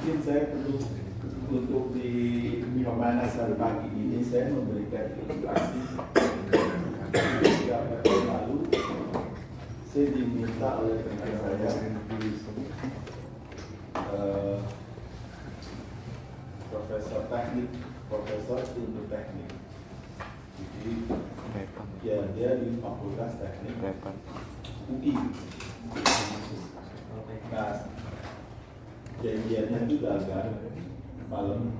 mungkin saya perlu untuk di pemanasan pagi ini saya memberikan ilustrasi. Beberapa tahun lalu saya diminta oleh rekan saya profesor teknik, profesor ilmu teknik. Jadi ya dia di Fakultas Teknik UI. Nah, janjiannya itu agak malam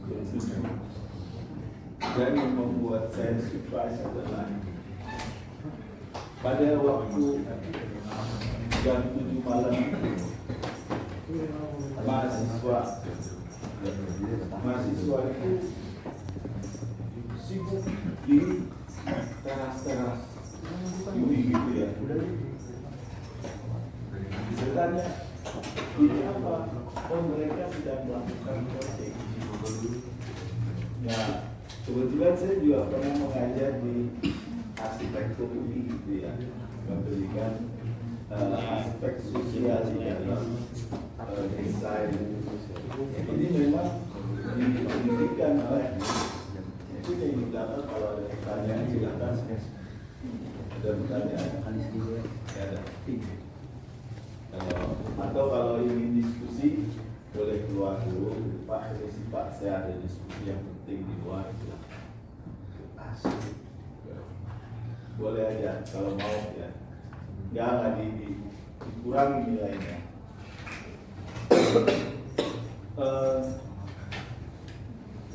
jam 7. Dan yang membuat saya surprise adalah pada waktu jam 7 malam mahasiswa itu sibuk di teras-teras UI gitu ya. Sebenarnya ini apa? Oh, mereka sedang melakukan proyek. Nah, kebetulan saya juga pernah mengajar di arsitektur UI gitu ya, memberikan aspek sosial di dalam desain. Ini memang diberikan oleh itu yang di belakang. Kalau ada pertanyaan silakan. Ada pertanyaan? Ya, ada. Atau kalau ingin diskusi boleh keluar dulu, Pak. Ini sih Pak, saya ada diskusi yang penting di luar. Asik. Boleh aja kalau mau ya. Nggak dikurangi nilainya.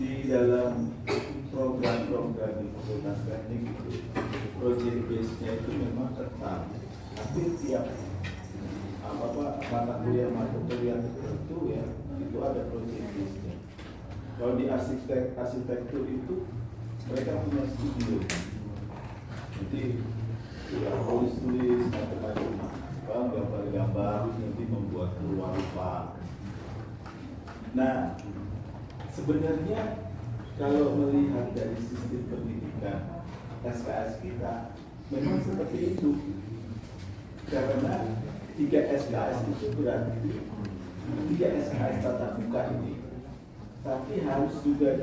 Di dalam program-program di Fakultas Teknik itu project base-nya itu memang ketat. Tapi tiap mata kuliah tertentu ya itu ada project base-nya. Kalau di arsitektur itu mereka punya studio. Jadi ya tulis macam-macam, gambar-gambar nanti membuat keluar rupa. Nah, sebenarnya kalau melihat dari sistem pendidikan SKS kita memang seperti itu. Karena 3 SKS itu berarti 3 SKS tatap muka ini, tapi harus juga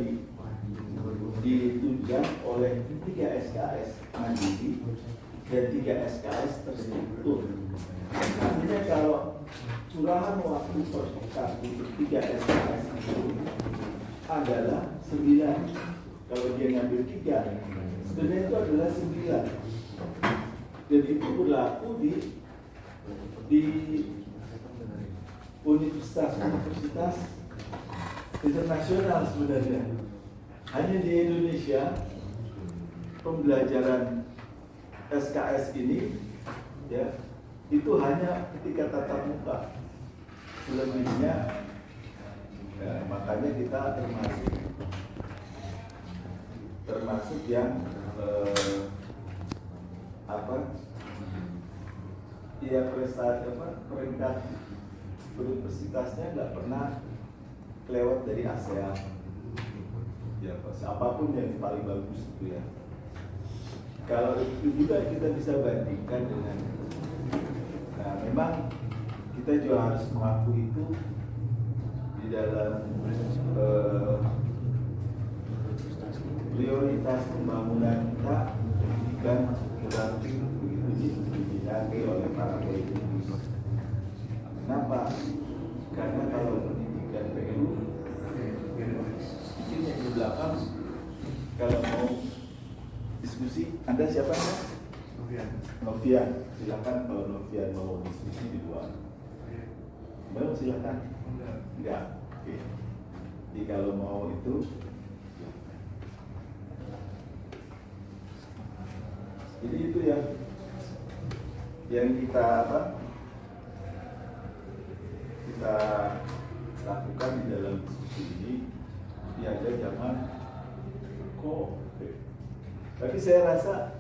ditunjang oleh 3 SKS mandiri dan 3 SKS terstruktur. Artinya kalau curahan waktu per pekan untuk 3 SKS itu adalah 9. Kalau dia ngambil 3, sebenarnya itu adalah 9. Dan itu berlaku di universitas internasional sebenarnya. Hanya di Indonesia pembelajaran SKS ini ya itu hanya ketika tatap muka. Selebihnya ya, makanya kita termasuk yang prestasi peringkat universitasnya nggak pernah lewat dari ASEAN. Ya, apapun yang paling bagus itu ya. Kalau itu juga kita bisa bandingkan dengan, nah memang kita juga harus mengakui itu di dalam prioritas pembangunan kita, pendidikan berarti begitu diminati oleh para politikus. Kenapa? Karena kalau pendidikan PNU mungkin yang di belakang kalau mau diskusi, Anda siapa ya? Novian. Silakan kalau Novian mau diskusi di luar. Mau silakan. Enggak. Oke. Jadi kalau mau itu jadi itu yang kita lakukan di dalam diskusi ini. Ada zaman COVID. Tapi saya rasa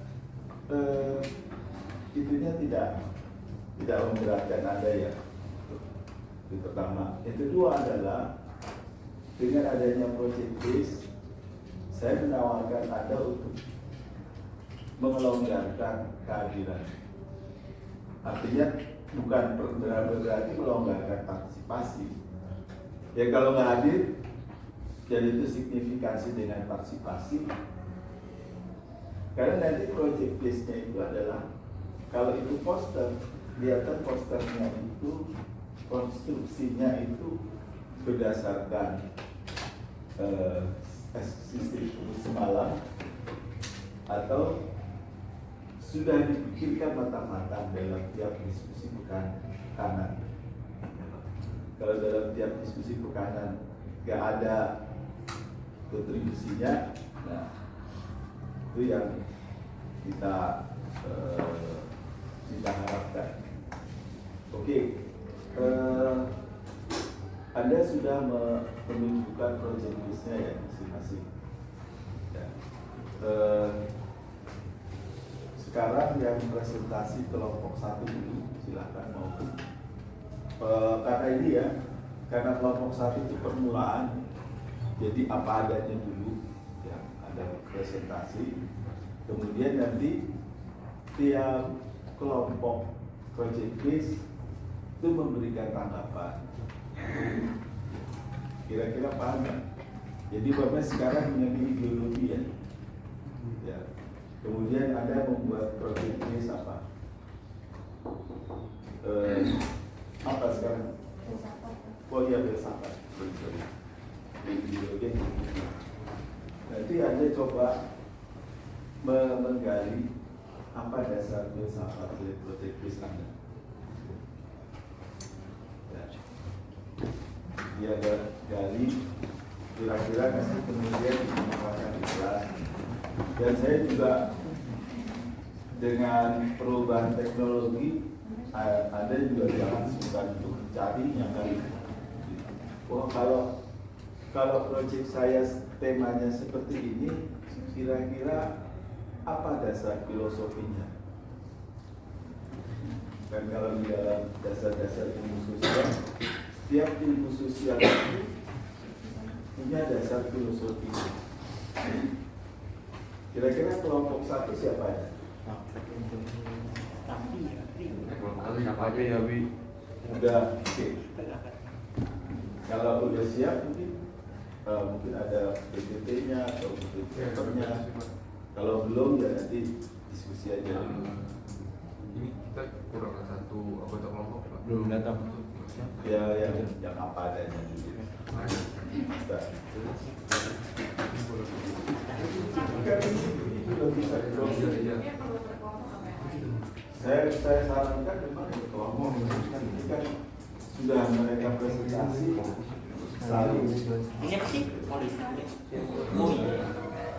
itunya tidak memberatkan Anda ya. Itu pertama. Yang kedua adalah dengan adanya project base, saya menawarkan Anda untuk mengelonggarkan kehadiran. Artinya bukan berarti melonggarkan partisipasi. Ya kalau nggak hadir, jadi itu signifikansi dengan partisipasi. Karena nanti project base-nya itu adalah, kalau itu poster, kelihatan posternya itu konstruksinya itu berdasarkan sistem semalam atau sudah dipikirkan matang-matang dalam tiap diskusi pekanan. Kalau dalam tiap diskusi pekanan nggak ada kontribusinya, nah itu yang kita harapkan. Oke. Anda sudah menunjukkan project list-nya ya masing-masing. Ya. Sekarang yang presentasi kelompok 1 dulu, silakan mau. Karena ini ya, karena kelompok 1 itu permulaan, jadi apa adanya dulu, ya, ada presentasi. Kemudian nanti tiap kelompok project base itu memberikan tanggapan. Kira-kira paham ya? Jadi Bapak sekarang punya ideologi ya. Ya. Kemudian Anda membuat project base apa? Apa sekarang? Oh iya, filsafat. Ideologi. Nanti Anda coba menggali apa dasar filsafat dari project base Anda. Dia gali, kira-kira kasih kemudian dikemukakan Islam. Dan saya juga dengan perubahan teknologi, Anda juga jangan suka untuk mencarinya kali. Oh kalau proyek saya temanya seperti ini, kira-kira apa dasar filosofinya? Dan kalau di dalam dasar-dasar ilmu sosial, setiap ilmu sosial itu punya dasar filosofi. Kira-kira kelompok 1 siapa ya? Siapa aja ya, Bi? Udah, oke. Kalau udah siap mungkin ada PPT-nya atau mungkin papernya. Kalau belum ya nanti diskusi aja. Ini kita kurang satu anggota kelompok, Pak. Belum datang. Ya yang apa adanya dulu. Nah. Itu udah bisa saya sarankan memang kelompok ini kan sudah mereka presentasi saling. Ini apa sih?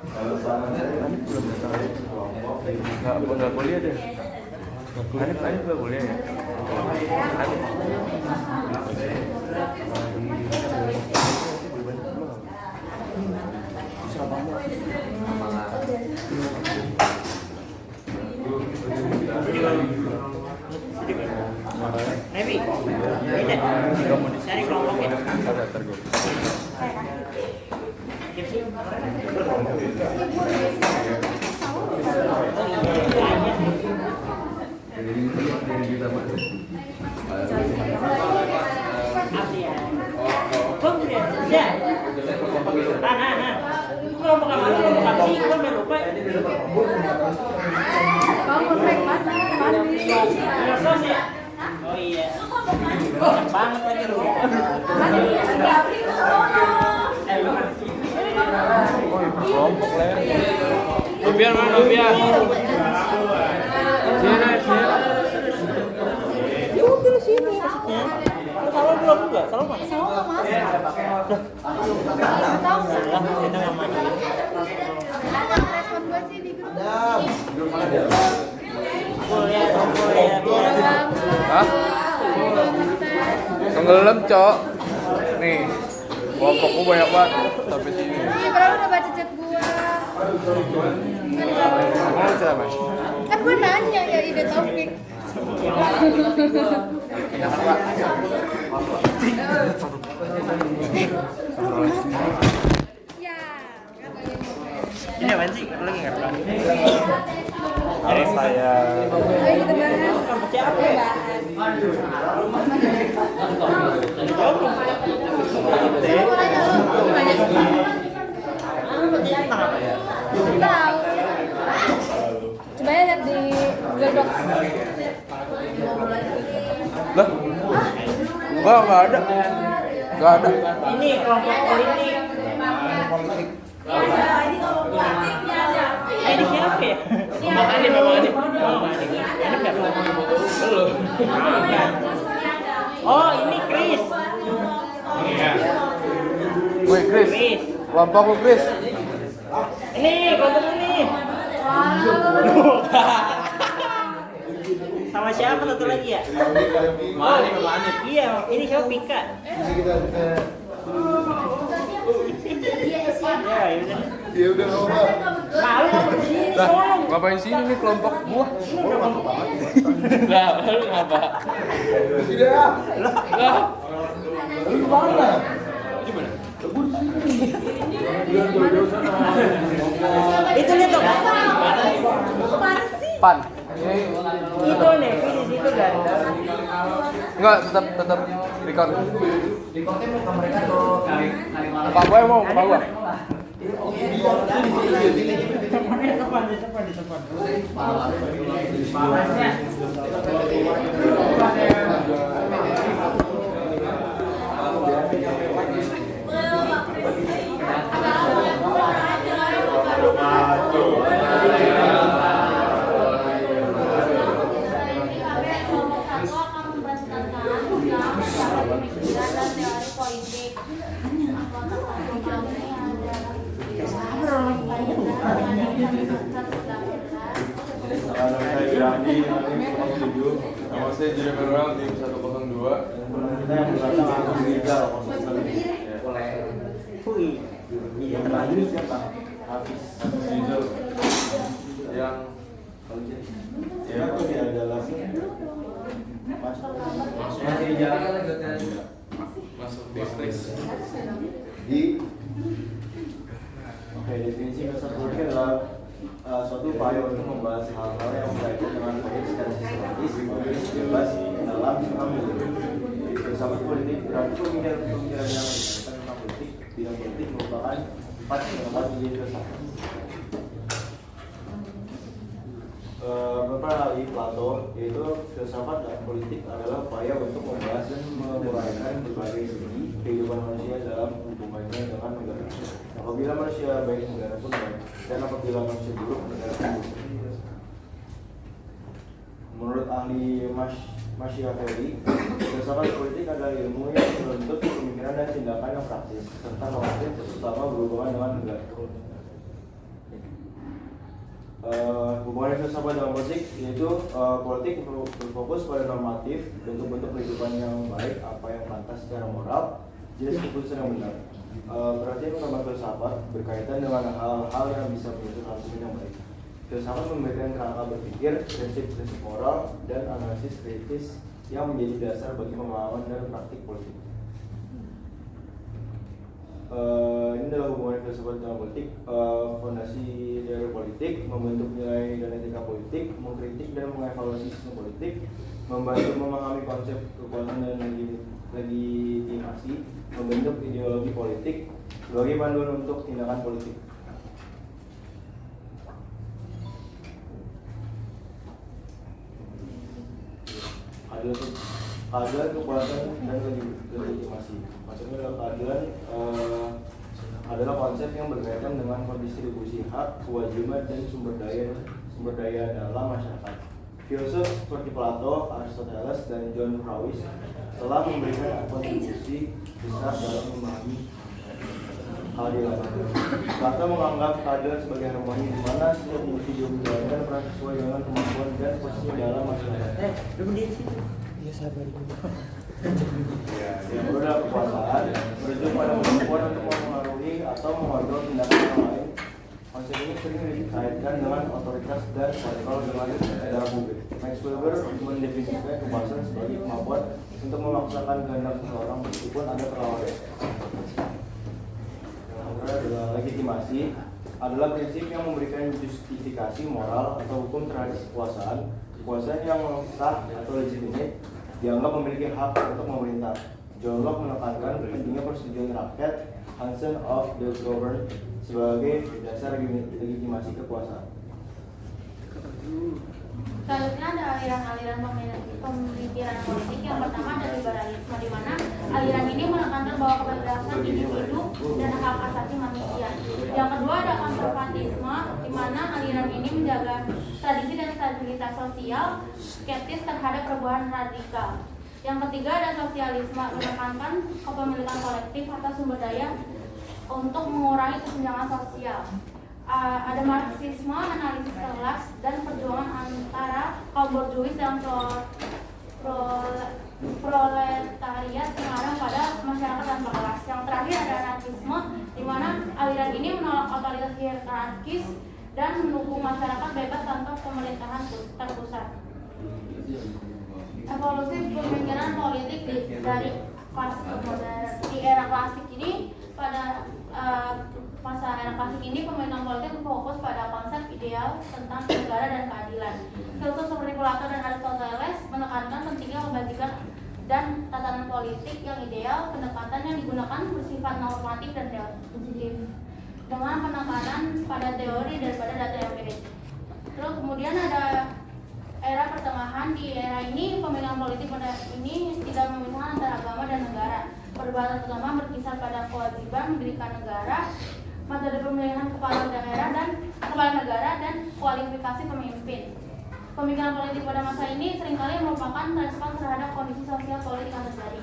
Kalau saran saya kan belum tahu kelompok. Nggak boleh deh. Aneh nggak boleh ya. Nebi, cari kelompoknya. Kelompok apa? Kelompok apa sih? Gue lupa. Oh iya. Banyak banget tadi lu. Kelompok lah. Biar mana biar. Ya udah di sini maksudnya. Kalau belum enggak, kalau mana? Sama Mas. Tahu Lah, kita enggak maju. respon gue sih di grup. Kuliah. Hah? Tenggelam, Cok. Nih. Kelompokku banyak banget sampai sini. Iya, padahal udah baca chat gua. Mau siapa? Kan gua nanya ya ide topik. Ya, Ini apaan sih? Lu lagi nggak? Kalau saya ayo kita bahas. Siapa? Bahas. Wah, nggak ada. Nggak ada. Ini kelompok politik. Politik. Ini siapa ya? Bang Anip. Ini siapa? Belum. Oh, ini Chris. Wih, Chris. Kelompok lu, Chris. Ini kelompok ini. Sama siapa satu lagi ya? Mana Anip? Iya, ini siapa Pika? Ya, udah. Ya udah Oma. Malu apa di sini? Lah, Tolong. ngapain sini nih kelompok gua? Lah, lu ngapa? Tidak. Lah. Lu kemana? Itu lihat tuh. Pan. Itu nih, di situ ganteng. Enggak, tetap record. Mereka tuh Pak gue mau, Pak gue. Nama saya Jiri Meral tim 102. Kita yang berlatang langsung legal. Yang terakhir siapa? Hafiz. Rizal yang Ya, itu dia adalah masih jalan masuk bisnis. di definisi dasar politik adalah suatu upaya untuk membahas hal-hal yang berkaitan dengan politik secara sistematis, bebas dalam pemilu. Filsafat politik berarti pemikiran yang berkaitan tentang politik. Bidang politik merupakan 4 menjadi filsafat. Mempengaruhi Plato, yaitu filsafat dan politik adalah upaya untuk membahas dan menguraikan berbagai segi kehidupan manusia dalam hubungannya dengan negara. Apabila manusia baik, negara pun baik, dan apabila manusia buruk, negara pun buruk. Menurut ahli Machiavelli, filsafat politik adalah ilmu yang menuntut pemikiran dan tindakan yang praktis, serta normatif, terutama berhubungan dengan negara. Hubungan filsafat dalam politik yaitu politik berfokus pada normatif, bentuk-bentuk kehidupan yang baik, apa yang pantas secara moral, jenis keputusan yang benar. Berarti utama filsafat berkaitan dengan hal-hal yang bisa menuntut argumen yang baik. Filsafat memberikan kerangka berpikir, prinsip-prinsip moral, dan analisis kritis yang menjadi dasar bagi pemahaman dan praktik politik. Ini adalah hubungan filsafat dalam politik. Fondasi teori politik, membentuk nilai dan etika politik, mengkritik dan mengevaluasi sistem politik, membantu memahami konsep kekuasaan dan legitimasi, membentuk ideologi politik sebagai panduan untuk tindakan politik. Keadilan, kekuasaan, dan legitimasi. Maksudnya adalah keadilan adalah konsep yang berkaitan dengan distribusi hak, kewajiban, dan sumber daya dalam masyarakat. Filsuf seperti Plato, Aristoteles, dan John Rawls telah memberikan kontribusi besar dalam memahami keadilan. Plato menganggap keadilan sebagai harmoni di mana setiap individu menjalankan peran sesuai dengan kemampuan dan posisinya dalam masyarakat. Lu berdiri situ. Ya sabar dulu. Yang kedua adalah kekuasaan, merujuk pada kemampuan untuk mempengaruhi atau mengontrol tindakan orang lain. Konsep ini sering dikaitkan dengan otoritas dan kontrol dalam publik. Max Weber mendefinisikan kekuasaan sebagai kemampuan untuk memaksakan kehendak seseorang meskipun ada perlawanan. Yang kedua adalah legitimasi, adalah prinsip yang memberikan justifikasi moral atau hukum terhadap kekuasaan. Kekuasaan yang sah atau legitimate dianggap memiliki hak untuk memerintah. John Locke menekankan pentingnya persetujuan rakyat, consent of the governed, sebagai dasar legitimasi kekuasaan. Selanjutnya ada aliran-aliran pemikiran politik. Yang pertama ada liberalisme, di mana aliran ini menekankan bahwa kebebasan individu dan hak asasi manusia. Yang kedua ada konservatisme, di mana aliran ini menjaga tradisi dan stabilitas sosial, skeptis terhadap perubahan radikal. Yang ketiga ada sosialisme, menekankan kepemilikan kolektif atas sumber daya untuk mengurangi kesenjangan sosial. Ada marxisme, analisis kelas, dan perjuangan antara kaum borjuis dan proletariat mengarah pada masyarakat tanpa kelas. Yang terakhir ada anarkisme, di mana aliran ini menolak otoritas hierarkis dan mendukung masyarakat bebas tanpa pemerintahan terpusat. Evolusi pemikiran politik dari klasik ke modern. Di era klasik ini, pada masa era klasik ini pemerintahan politik fokus pada konsep ideal tentang negara dan keadilan. Filsuf seperti Plato dan Aristoteles menekankan pentingnya kebajikan dan tatanan politik yang ideal. Pendekatan yang digunakan bersifat normatif dan positif, dengan penekanan pada teori daripada data empiris. Terus kemudian ada era pertengahan. Di era ini pemilihan politik pada ini tidak memisahkan antara agama dan negara. Perdebatan utama berkisar pada kewajiban mendirikan negara, metode pemilihan kepala negara dan kualifikasi pemimpin. Pemikiran politik pada masa ini seringkali merupakan respon terhadap kondisi sosial politik yang terjadi.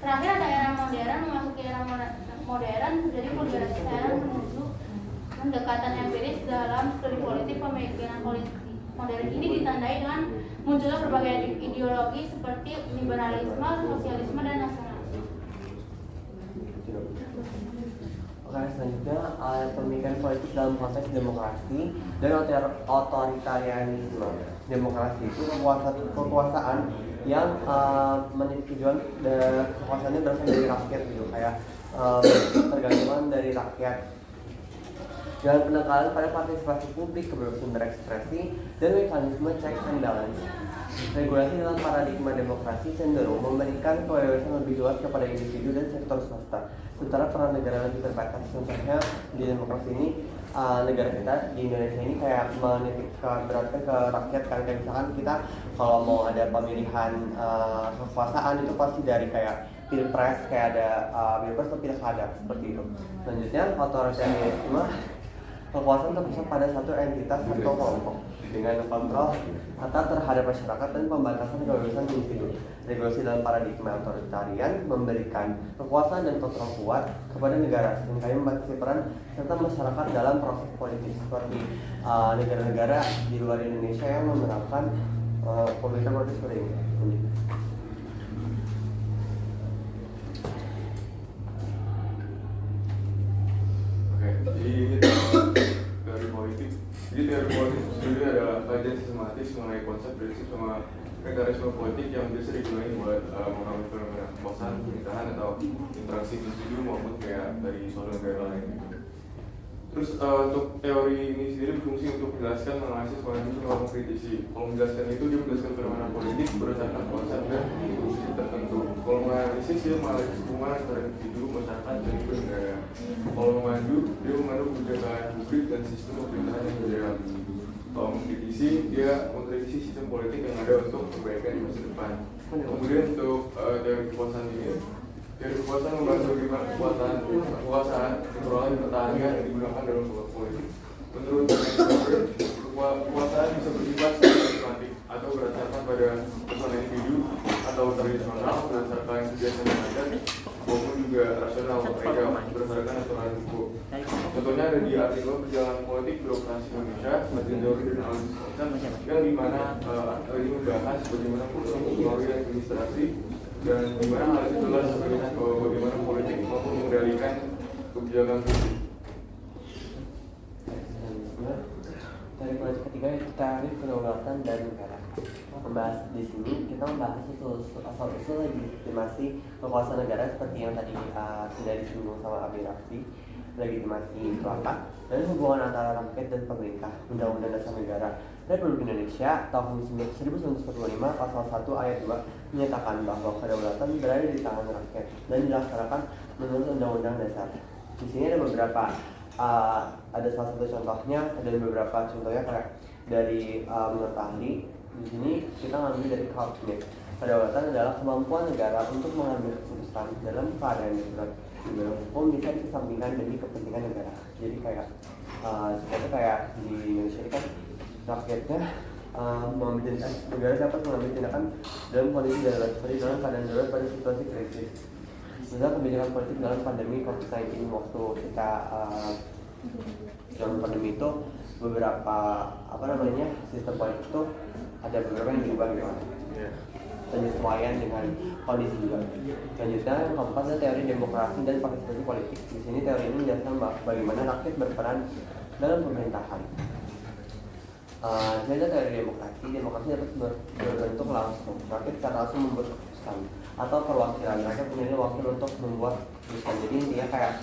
Terakhir ada era modern. Memasuki era modern terjadi pergeseran menuju pendekatan empiris dalam studi politik. Pemikiran politik modern ini ditandai dengan munculnya berbagai ideologi seperti liberalisme, sosialisme, dan nasionalisme. Oke, selanjutnya pemikiran politik dalam konteks demokrasi dan otoritarianisme. Demokrasi itu kekuasaan yang menjadi tujuan kekuasaannya berasal dari rakyat gitu, kayak tergantungan dari rakyat. Dan penekanan pada partisipasi publik, kebebasan berekspresi, dan mekanisme checks and balance. Regulasi dalam paradigma demokrasi cenderung memberikan kebebasan lebih luas kepada individu dan sektor swasta, sementara peran negara lebih terbatas. Contohnya di demokrasi ini, negara kita di Indonesia ini kayak menitikkan beratnya ke rakyat kan, kayak misalkan kita kalau mau ada pemilihan kekuasaan itu pasti dari kayak pilpres, kayak ada pilpres atau pilkada seperti itu. Selanjutnya otoritarianisme, kekuasaan terpusat pada satu entitas atau kelompok dengan kontrol atas terhadap masyarakat dan pembatasan kebebasan individu. Regulasi dalam paradigma otoritarian memberikan kekuasaan dan kontrol kuat kepada negara, sehingga membatasi peran serta masyarakat dalam proses politik, seperti negara-negara di luar Indonesia yang menerapkan pemerintahan politik seperti ini. Jadi teori politik sendiri adalah kajian sistematis mengenai konsep, prinsip, sama mekanisme politik yang biasa digunakan buat mengambil fenomena kekuasaan, pemerintahan, atau interaksi individu maupun kayak dari suatu negara lain gitu. Terus untuk teori ini sendiri berfungsi untuk menjelaskan, menganalisis, mengenai mengkritisi. Kalau menjelaskan itu, dia menjelaskan fenomena politik berdasarkan konsep dan fungsi tertentu. Kalau menganalisis, dia menganalisis hubungan antara individu, masyarakat, dan juga negara. Kalau memandu, dia memandu kebijakan publik dan sistem pemerintahan yang berjalan. Kalau mengkritisi, dia mengkritisi sistem politik yang ada untuk perbaikan di masa depan. Kemudian untuk teori kekuasaan ini, teori kekuasaan membahas bagaimana kekuasaan, keperluan, pertahanan yang digunakan dalam sebuah politik. Menurut kekuasaan bisa bersifat sistematik atau berdasarkan pada personal individu atau tradisional berdasarkan kebiasaan yang ada, maupun juga rasional berdasarkan aturan hukum. Contohnya ada di artikel Perjalanan Politik Birokrasi Indonesia, Materi Teori dan Analisis Konsep, yang dimana ini membahas bagaimana fungsi pengaruhi administrasi dan dimana hal itu jelas bagaimana politik maupun mengendalikan kebijakan publik. Dari pelajaran ketiga tarif kedaulatan dan negara. Membahas di sini kita membahas asal-usul legitimasi kekuasaan negara seperti yang tadi sudah disinggung sama Abi Raffi, legitimasi mutlak dan hubungan antara rakyat dan pemerintah. Undang-Undang Dasar Negara Republik Indonesia tahun 1945 pasal 1 ayat 2 menyatakan bahwa kedaulatan berada di tangan rakyat dan dilaksanakan menurut Undang-Undang Dasar. Di sini ada beberapa ada salah satu contohnya, ada beberapa contohnya kayak dari menurut ahli Di sini kita ngambil dari culture. Kedaulatan adalah kemampuan negara untuk mengambil keputusan dalam keadaan darurat. Di dalam hukum bisa dikesampingkan demi kepentingan negara. Jadi kayak seperti kayak di Indonesia ini kan rakyatnya negara dapat mengambil tindakan dalam kondisi darurat seperti dalam keadaan darurat pada situasi krisis. Misalnya kebijakan politik dalam pandemi COVID-19 waktu kita dalam pandemi itu beberapa sistem politik itu ada beberapa yang diubah gitu. Penyesuaian dengan kondisi juga. Selanjutnya yang keempat adalah teori demokrasi dan partisipasi politik. Di sini teori ini menjelaskan bagaimana rakyat berperan dalam pemerintahan. Selanjutnya teori demokrasi. Demokrasi dapat berbentuk langsung. Rakyat secara langsung membuat keputusan atau perwakilan. Rakyat memilih wakil untuk membuat keputusan. Jadi intinya kayak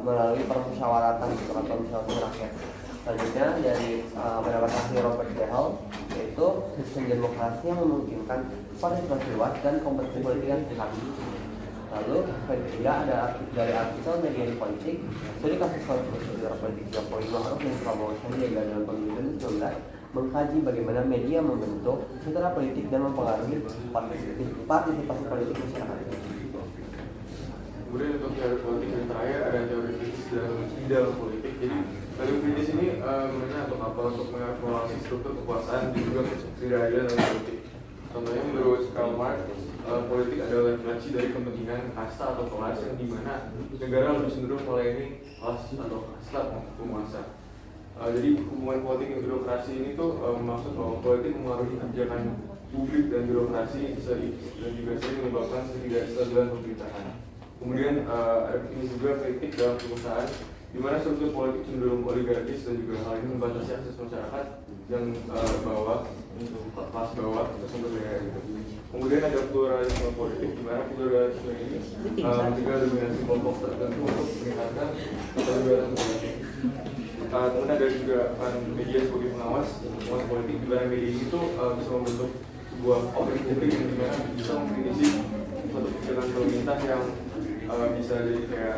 melalui permusyawaratan gitu atau musyawaratan rakyat. Selanjutnya dari pendapat ahli Robert Dahl, yaitu sistem demokrasi yang memungkinkan partisipasi luas dan kompetisi politik yang sehat. Lalu ketiga ada dari artikel media di politik. Studi kasus prosedur politik Jokowi Ma'ruf dan Prabowo Sandiaga dalam pemilu 2019 mengkaji bagaimana media membentuk citra politik dan mempengaruhi partisipasi politik masyarakat. Kemudian untuk teori politik yang terakhir ada teori kritis di dalam politik. Jadi teori kritis ini untuk apa? Untuk mengevaluasi struktur kekuasaan dan juga ketidakadilan dalam politik. Contohnya menurut Karl Marx, politik adalah refleksi dari kepentingan kasta atau kelas yang dimana negara lebih cenderung melayani kelas atau kasta penguasa. Jadi hubungan politik dan birokrasi ini tuh maksud bahwa politik mengaruhi kebijakan publik dan birokrasi dan juga sering menyebabkan ketidakstabilan pemerintahan. Kemudian ini juga kritik dalam perusahaan di mana struktur politik cenderung oligarkis dan juga hal ini membatasi akses masyarakat yang kelas bawah untuk sumber daya gitu. Kemudian ada pluralisme politik di mana pluralisme ini mencegah dominasi kelompok tertentu untuk meningkatkan keterlibatan politik. Kemudian ada juga media sebagai pengawas politik di mana media itu bisa membentuk sebuah opini publik yang dimana bisa mengkritisi suatu kebijakan pemerintah yang bisa jadi kayak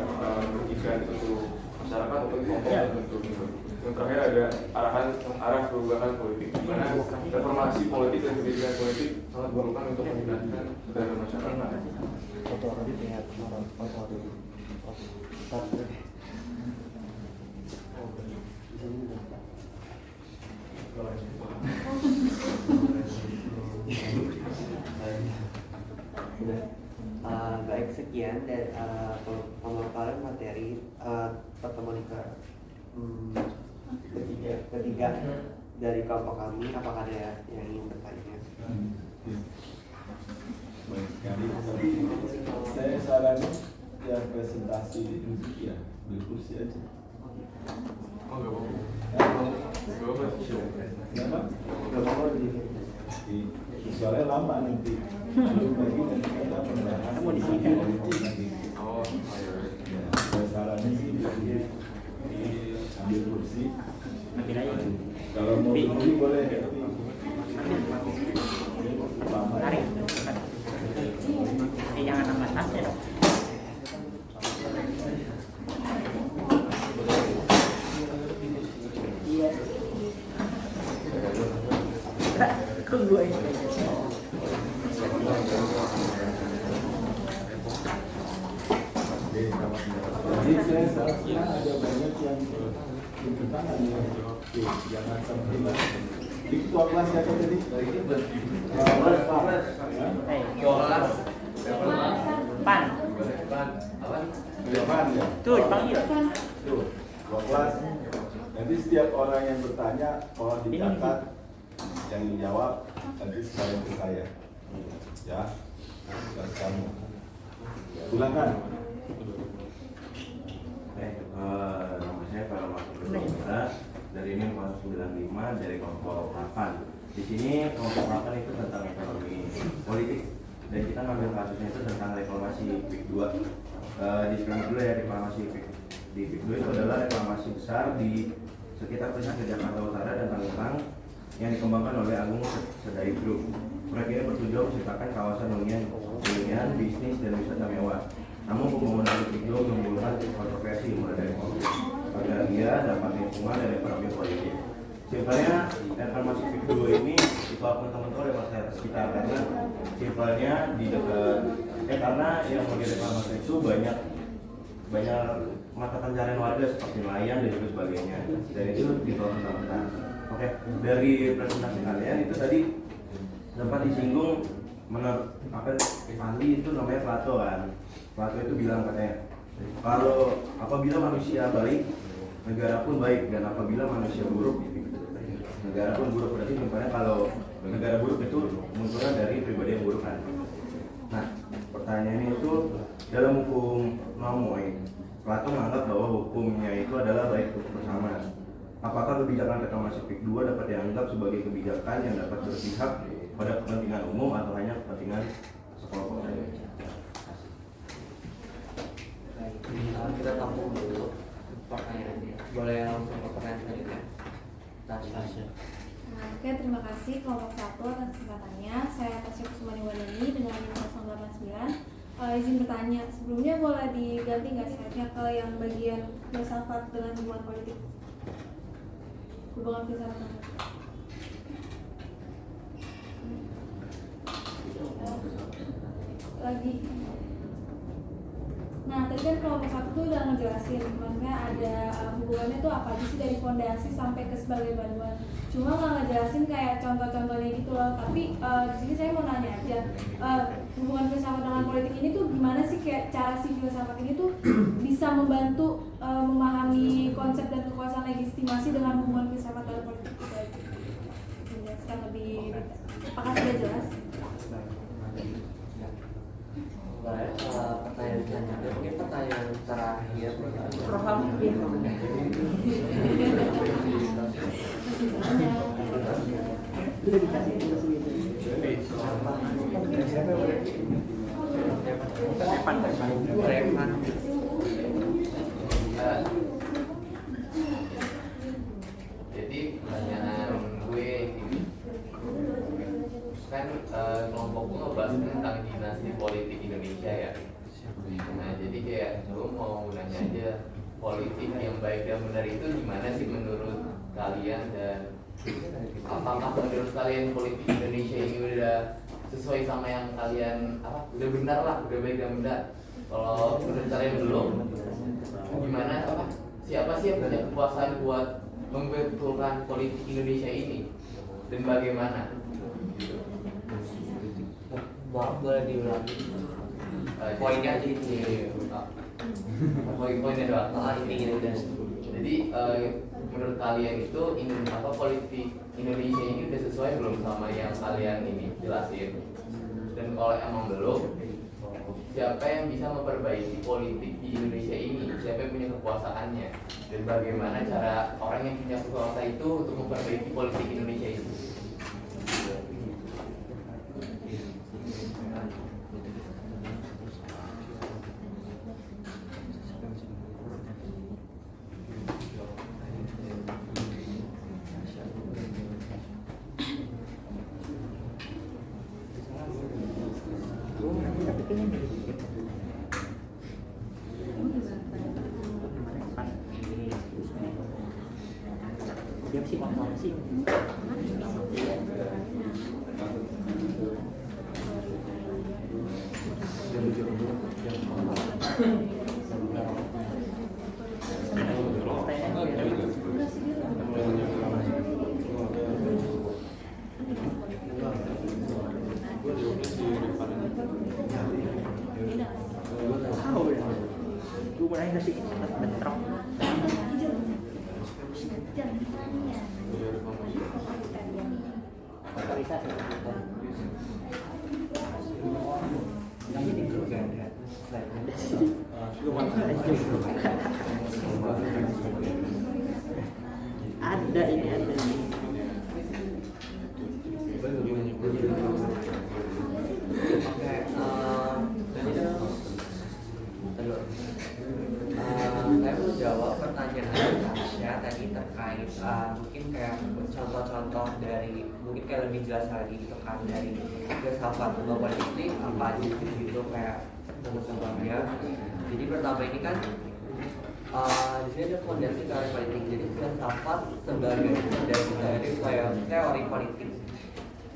merugikan suatu masyarakat atau kelompok tertentu. Yang terakhir ada arah perubahan politik, di mana reformasi politik dan pendidikan politik sangat diperlukan untuk meningkatkan kesadaran masyarakat. Baik, sekian dari pemaparan materi pertemuan ketiga dari kelompok kami. Apakah ada yang ingin bertanya? Baik sekali. Tapi saya saranin ya presentasi ya diskusi aja. Oh, nggak apa-apa. Kenapa? Gak apa-apa di Soalnya lama nanti. Belum lagi nanti kita membahas politik lagi. Oh, ayo. Saya saranin sih ambil kursi. Kalau mau berdiri boleh. Lama. Jangan nambah tasnya dong. Iya. Gue. Jadi saya seharusnya ada banyak yang tunjuk tangan ya. Oke, jangan sampai di ketua kelas siapa tadi? Pan. Depan ya. Tuh dipanggil. Tuh, ketua kelas. Nanti setiap orang yang bertanya mohon dicatat, yang dijawab nanti sekalian ke saya. Ya, dan kamu. Silakan. Nama saya Pak Mas dari ini masuk 95 dari kelompok 8. Di sini kelompok 8 itu tentang ekonomi politik dan kita ngambil kasusnya itu tentang reklamasi PIK 2. Disclaimer dulu ya, reklamasi PIK di PIK 2 itu adalah reklamasi besar di sekitar pesisir Jakarta Utara dan Tangerang yang dikembangkan oleh Agung Sedai Group. Proyek ini bertujuan menciptakan kawasan hunian, bisnis dan wisata mewah. Namun pembangunan PIK 2 menimbulkan kontroversi mulai dari agraria, dampak lingkungan dan ekonomi politik. Simpelnya reklamasi PIK 2 ini walaupun teman-teman oleh masyarakat sekitar, karena simpelnya di dekat karena yang menjadi reklamasi itu banyak mata pencarian warga seperti nelayan dan juga sebagainya, dan itu ditolak serta. Oke, dari presentasi kalian itu tadi sempat disinggung menurut ahli itu namanya Plato kan. Plato itu bilang katanya kalau apabila manusia baik, negara pun baik, dan apabila manusia buruk, negara pun buruk. Berarti contohnya kalau negara buruk itu munculnya dari pribadi yang buruk kan. Nah, pertanyaannya itu dalam hukum nomoi, Plato menganggap bahwa hukumnya itu adalah baik untuk bersama. Apakah kebijakan reklamasi PIK 2 dapat dianggap sebagai kebijakan yang dapat berpihak pada kepentingan umum atau hanya kepentingan sekelompok saja? Kita tampung dulu pertanyaannya. Boleh langsung ke pertanyaan selanjutnya. Tasya. Oke, terima kasih kelompok 1 atas kesempatannya. Saya Tasya Kusumaniwardani dengan NIM 089. Izin bertanya, sebelumnya boleh diganti nggak slide-nya ke yang bagian filsafat dengan hubungan politik? Hubungan filsafat. Lagi. Nah, tadi kan kelompok 1 tuh udah ngejelasin, maksudnya ada hubungannya tuh apa aja sih dari fondasi sampai ke sebagai bantuan. Cuma nggak ngejelasin kayak contoh-contohnya gitu loh. Tapi di sini saya mau nanya aja, hubungan filsafat dengan politik ini tuh gimana sih, kayak cara si filsafat ini tuh bisa membantu memahami konsep dan kekuasaan legitimasi dengan hubungan filsafat dan politik itu aja. Menjelaskan lebih, apakah sudah jelas? Baik, pertanyaan selanjutnya mungkin pertanyaan terakhir. Jadi pertanyaan gue ini kan kelompok gue ngebahas tentang dinasti politik Indonesia ya. Nah jadi kayak gue mau nanya aja, politik yang baik dan benar itu gimana sih menurut kalian, dan apakah menurut kalian politik Indonesia ini udah sesuai sama yang kalian udah benar lah, udah baik dan benar? Kalau menurut kalian belum, gimana siapa sih yang punya kekuasaan buat membetulkan politik Indonesia ini dan bagaimana? Maaf, boleh diulangi poinnya aja itu. Poinnya doang. Intinya udah. Jadi menurut kalian itu politik Indonesia ini udah sesuai belum sama yang kalian ini jelasin? Dan kalau emang belum, siapa yang bisa memperbaiki politik di Indonesia ini? Siapa yang punya kekuasaannya? Dan bagaimana cara orang yang punya kekuasaan itu untuk memperbaiki politik Indonesia itu? Ada ini ada. Saya mau jawab pertanyaan Tasya tadi terkait mungkin kayak contoh-contoh dari, mungkin kayak lebih jelas lagi gitu kan, dari filsafat global politik apa aja gitu, kayak contoh-contohnya. Jadi pertama ini kan di sini ada fondasi teori politik. Jadi filsafat sebagai fondasi dari teori politik.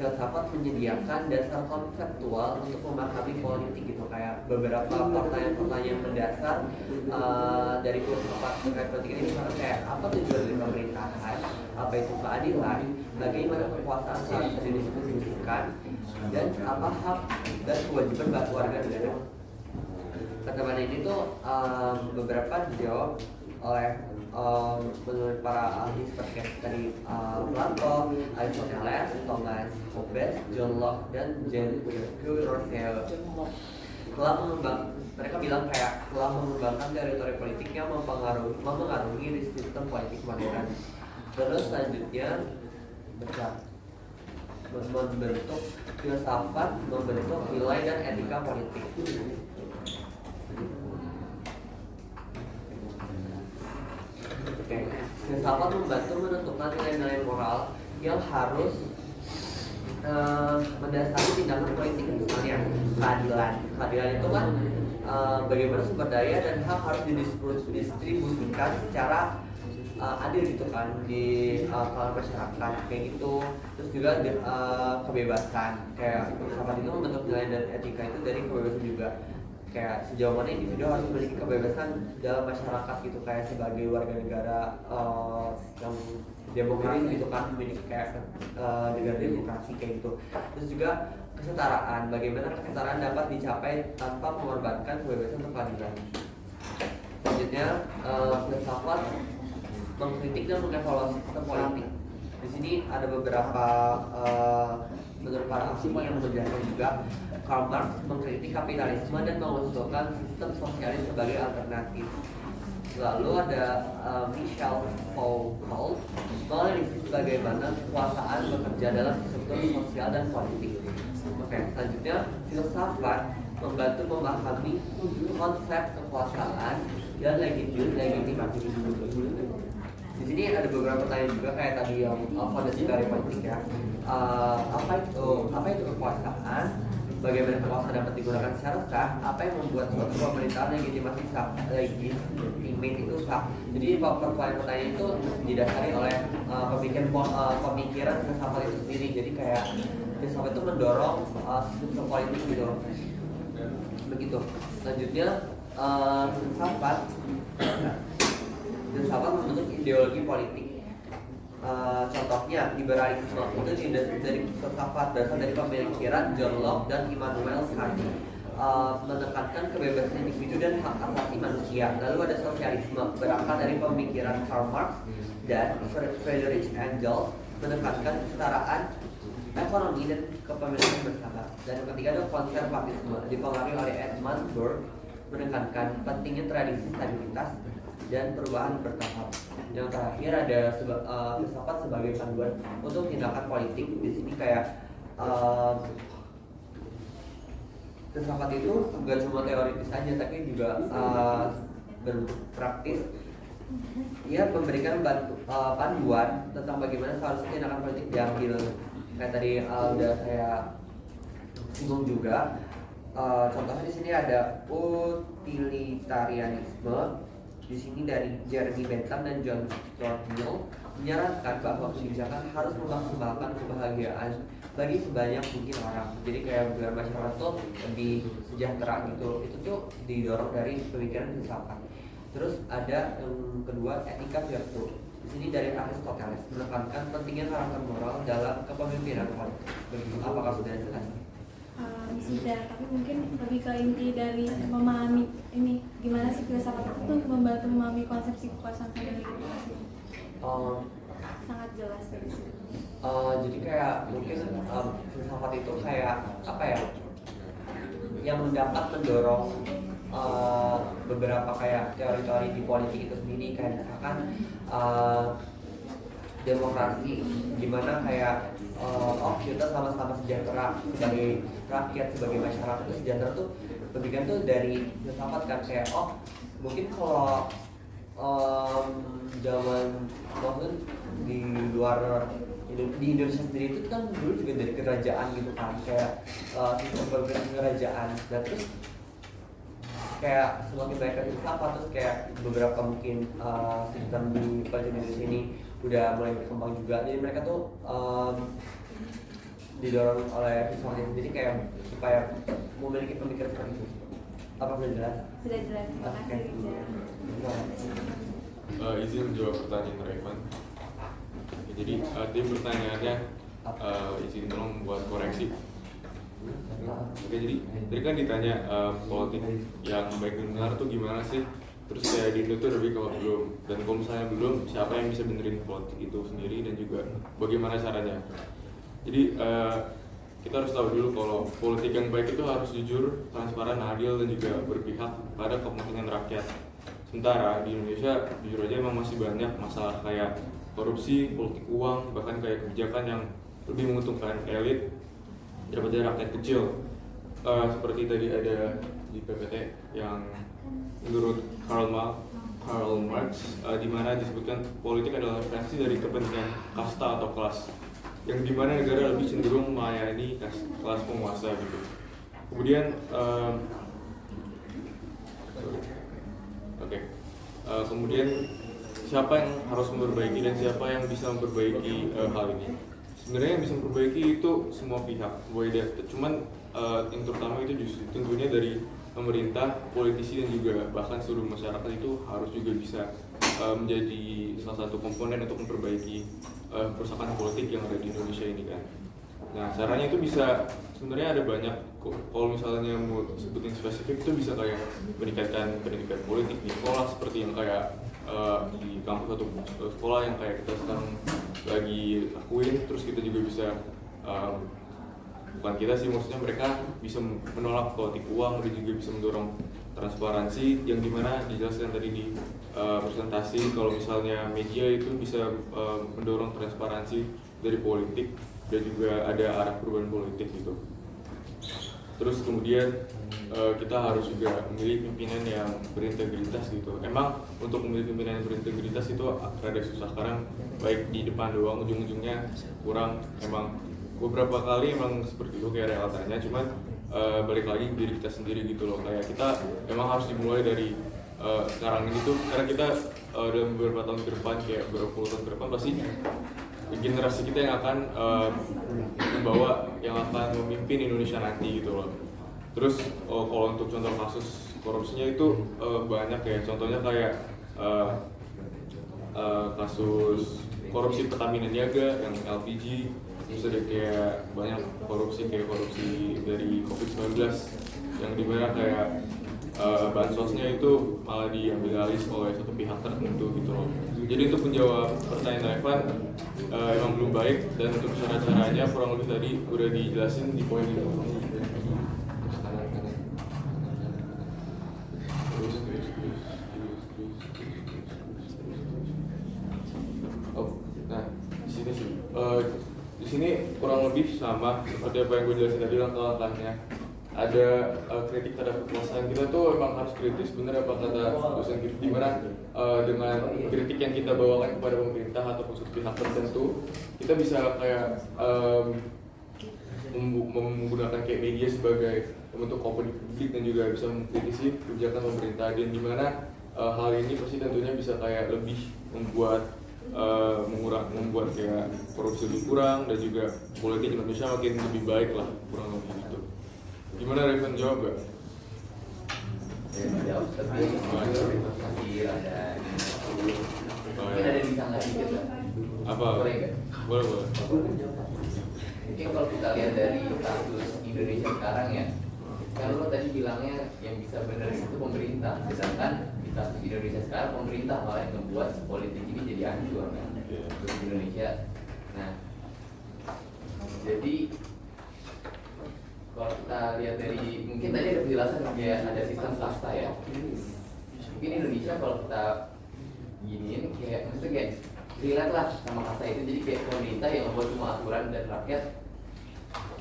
filsafat menyediakan dasar konseptual untuk memahami politik gitu, kayak beberapa pertanyaan-pertanyaan mendasar dari filsafat terkait politik ini, misalnya kayak apa tujuan dari pemerintahan, apa itu keadilan, bagaimana kekuasaan seharusnya didistribusikan, dan apa hak dan kewajiban warga negara. Pertanyaan ini tuh beberapa dijawab oleh menurut para ahli seperti tadi Plato, Aristoteles, Thomas Hobbes, John Locke, dan Jean Rousseau. Mereka bilang kayak telah mengembangkan teori-teori politik yang mempengaruhi sistem politik modern. Terus selanjutnya membentuk filsafat, membentuk nilai dan etika politik. Filsafat membantu menentukan nilai-nilai moral yang harus mendasari tindakan politik, misalnya keadilan. Keadilan itu kan bagaimana sumber daya dan hak harus didistribusikan secara adil gitu kan di kalangan masyarakat kayak gitu. Terus juga kebebasan, kayak filsafat itu membentuk nilai dan etika itu dari kebebasan juga, kayak sejauh mana individu harus memiliki kebebasan dalam masyarakat gitu, kayak sebagai warga negara yang demokrasi gitu kan, memiliki kayak negara demokrasi kayak gitu. Terus juga kesetaraan, bagaimana kesetaraan dapat dicapai tanpa mengorbankan kebebasan atau keadilan. Selanjutnya filsafat mengkritik dan mengevaluasi sistem politik. Di sini ada beberapa menurut para ahli yang menjelaskan juga. Karl Marx mengkritik kapitalisme dan mengusulkan sistem sosialis sebagai alternatif. Lalu ada Michel Foucault menganalisis bagaimana kekuasaan bekerja dalam struktur sosial dan politik. Oke, selanjutnya filsafat membantu memahami konsep kekuasaan dan legitimasi. Di sini ada beberapa pertanyaan juga kayak tadi yang fondasi dari politik ya. Apa itu kekuasaan? Bagaimana kekuasaan dapat digunakan secara sah? Apa yang membuat suatu pemerintahan legitimasi sah? Legitimate itu sah. Jadi pertanyaan itu didasari oleh pemikiran filsafat itu sendiri. Jadi kayak filsafat itu mendorong sistem politik gitu. Begitu. Selanjutnya filsafat membentuk ideologi politik. Contohnya liberalisme itu dari filsafat, berasal dari pemikiran John Locke dan Immanuel Kant, menekankan kebebasan individu dan hak asasi manusia. Lalu ada sosialisme, berasal dari pemikiran Karl Marx dan Friedrich Engels, menekankan kesetaraan ekonomi dan kepemilikan bersama. Dan yang ketiga ada konservatisme, dipengaruhi oleh Edmund Burke, menekankan pentingnya tradisi stabilitas dan perubahan bertahap. Yang terakhir ada filsafat sebagai panduan untuk tindakan politik. Di sini kayak filsafat itu bukan cuma teoritis saja, tapi juga bentuk praktis. Ia memberikan panduan tentang bagaimana seharusnya tindakan politik diambil. Kayak tadi udah saya singgung juga. Contohnya di sini ada utilitarianisme. Di sini dari Jeremy Bentham dan John Stuart Mill menyarankan bahwa kebijakan harus memaksimalkan kebahagiaan bagi sebanyak mungkin orang. Jadi kayak biar masyarakat tuh lebih sejahtera gitu. Itu tuh didorong dari pemikiran filsafat. Terus ada yang kedua, etika virtu. Di sini dari Aristoteles menekankan pentingnya karakter moral dalam kepemimpinan politik. Begitu, apakah sudah jelas? Sudah, tapi mungkin lebih ke inti dari memahami ini gimana sih filsafat itu membantu memahami konsepsi kekuasaan dan legitimasi. Sangat jelas dari sini. Jadi kayak mungkin filsafat itu kayak apa ya? Yang dapat mendorong beberapa kayak teori-teori di politik itu sendiri, kayak misalkan demokrasi, gimana kayak kita sama-sama sejahtera sebagai rakyat, sebagai masyarakat itu sejahtera tuh pendidikan tuh dari filsafat kan, kayak mungkin kalau zaman maksudnya di luar di Indonesia sendiri itu kan dulu juga dari kerajaan gitu kan, kayak sistem pemerintahan kerajaan. Dan terus kayak semakin banyak filsafat, terus kayak beberapa mungkin sistem di politik Indonesia ini udah mulai berkembang juga. Jadi mereka tuh didorong oleh visualnya sendiri kayak supaya memiliki pemikiran seperti itu. Apa sudah jelas? Sudah jelas, terima kasih Rizal. Izin jawab pertanyaan Revan. Jadi tim pertanyaannya izin tolong buat koreksi. Oke, jadi tadi kan ditanya politik yang baik dan benar tuh gimana sih? Terus kayak di Indo tuh lebih kalau belum, dan kalau misalnya belum, siapa yang bisa benerin politik itu sendiri dan juga bagaimana caranya? Jadi kita harus tahu dulu kalau politik yang baik itu harus jujur, transparan, adil, dan juga berpihak pada kepentingan rakyat. Sementara di Indonesia jujur aja emang masih banyak masalah kayak korupsi, politik uang, bahkan kayak kebijakan yang lebih menguntungkan elit daripada rakyat kecil. Seperti tadi ada di PPT yang menurut Karl Marx di mana disebutkan politik adalah referensi dari kepentingan kasta atau kelas, yang dimana negara lebih cenderung melayani kelas penguasa gitu. Kemudian kemudian siapa yang harus memperbaiki dan siapa yang bisa memperbaiki hal ini? Sebenarnya yang bisa memperbaiki itu semua pihak, cuman yang terutama itu justru tentunya dari pemerintah, politisi, dan juga bahkan seluruh masyarakat itu harus juga bisa menjadi salah satu komponen untuk memperbaiki kerusakan politik yang ada di Indonesia ini kan. Nah, caranya itu bisa sebenarnya ada banyak. Kalau misalnya mau sebutin spesifik itu bisa kayak meningkatkan pendidikan politik di sekolah, seperti yang kayak di kampus atau sekolah yang kayak kita sekarang lagi lakuin. Terus kita juga bisa bukan kita sih, maksudnya mereka bisa menolak politik uang dan juga bisa mendorong transparansi, yang dimana dijelaskan tadi di presentasi kalau misalnya media itu bisa mendorong transparansi dari politik dan juga ada arah perubahan politik gitu. Terus kemudian kita harus juga memilih pimpinan yang berintegritas gitu. Emang untuk memilih pimpinan yang berintegritas itu rada susah, karena baik di depan doang ujung-ujungnya kurang. Emang beberapa kali emang seperti itu kayak realitanya, cuman balik lagi diri kita sendiri gitu loh. Kayak kita emang harus dimulai dari sekarang ini tuh, karena kita dalam beberapa tahun ke depan, kayak beberapa puluh tahun ke depan pasti generasi kita yang akan membawa, yang akan memimpin Indonesia nanti gitu loh. Terus kalau untuk contoh kasus korupsinya itu banyak ya, contohnya kayak kasus korupsi Pertamina Niaga yang LPG, terus ada kayak banyak korupsi dari COVID-19 yang dimana kayak bansosnya itu malah diambil alih oleh satu pihak tertentu gitu loh. Jadi untuk menjawab pertanyaan Evan emang belum baik, dan untuk cara-caranya kurang lebih tadi udah dijelasin di poin itu. Nah di sini sih di sini kurang lebih sama seperti apa yang gue jelasin tadi, langkah-langkahnya. Ada kritik terhadap kekuasaan kita tuh emang harus kritis, bener apa kata dosen kita, dimana dengan kritik yang kita bawakan kepada pemerintah ataupun suatu pihak tertentu, kita bisa kayak menggunakan kayak media sebagai bentuk opini publik dan juga bisa mengkritisi kebijakan pemerintah, dan dimana hal ini pasti tentunya bisa kayak lebih membuat kayak korupsi lebih kurang dan juga politik Indonesia makin lebih baik lah, kurang lebih gitu. Gimana Revan, jawab gak? Jawab, tapi masih ada mungkin ada bisa nggak dikit lah. Apa? Boleh nggak? Boleh. Mungkin kalau kita lihat dari kasus Indonesia sekarang ya, kan lo tadi bilangnya yang bisa benar itu pemerintah, sedangkan di kasus Indonesia sekarang pemerintah malah yang membuat politik ini jadi hancur kan untuk Indonesia. Nah, jadi kalau kita lihat dari, mungkin tadi ada penjelasan kayak ada sistem kasta ya. Mungkin Indonesia kalau kita giniin kayak maksudnya kayak relate lah sama kasta itu, jadi kayak pemerintah yang membuat semua aturan dan rakyat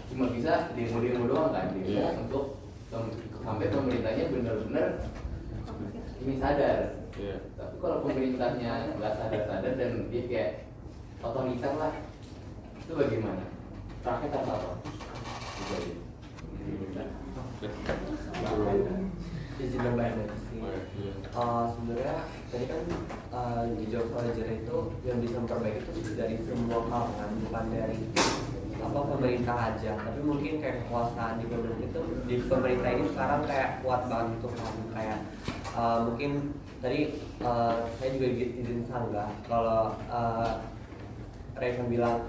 cuma bisa demo doang kan, untuk sampai pemerintahnya benar-benar ini sadar. Tapi kalau pemerintahnya nggak sadar dan dia kayak otoriter lah, itu bagaimana? Rakyat apa? Izin nambahin sih. Sebenarnya tadi kan dijawab oleh Jere itu yang bisa memperbaiki itu dari semua hal kan, bukan dari pemerintah aja, tapi mungkin kayak kekuasaan di pemerintah ini sekarang kayak kuat banget gitu kan. Kayak mungkin tadi saya juga izin sanggah kalau Reza bilang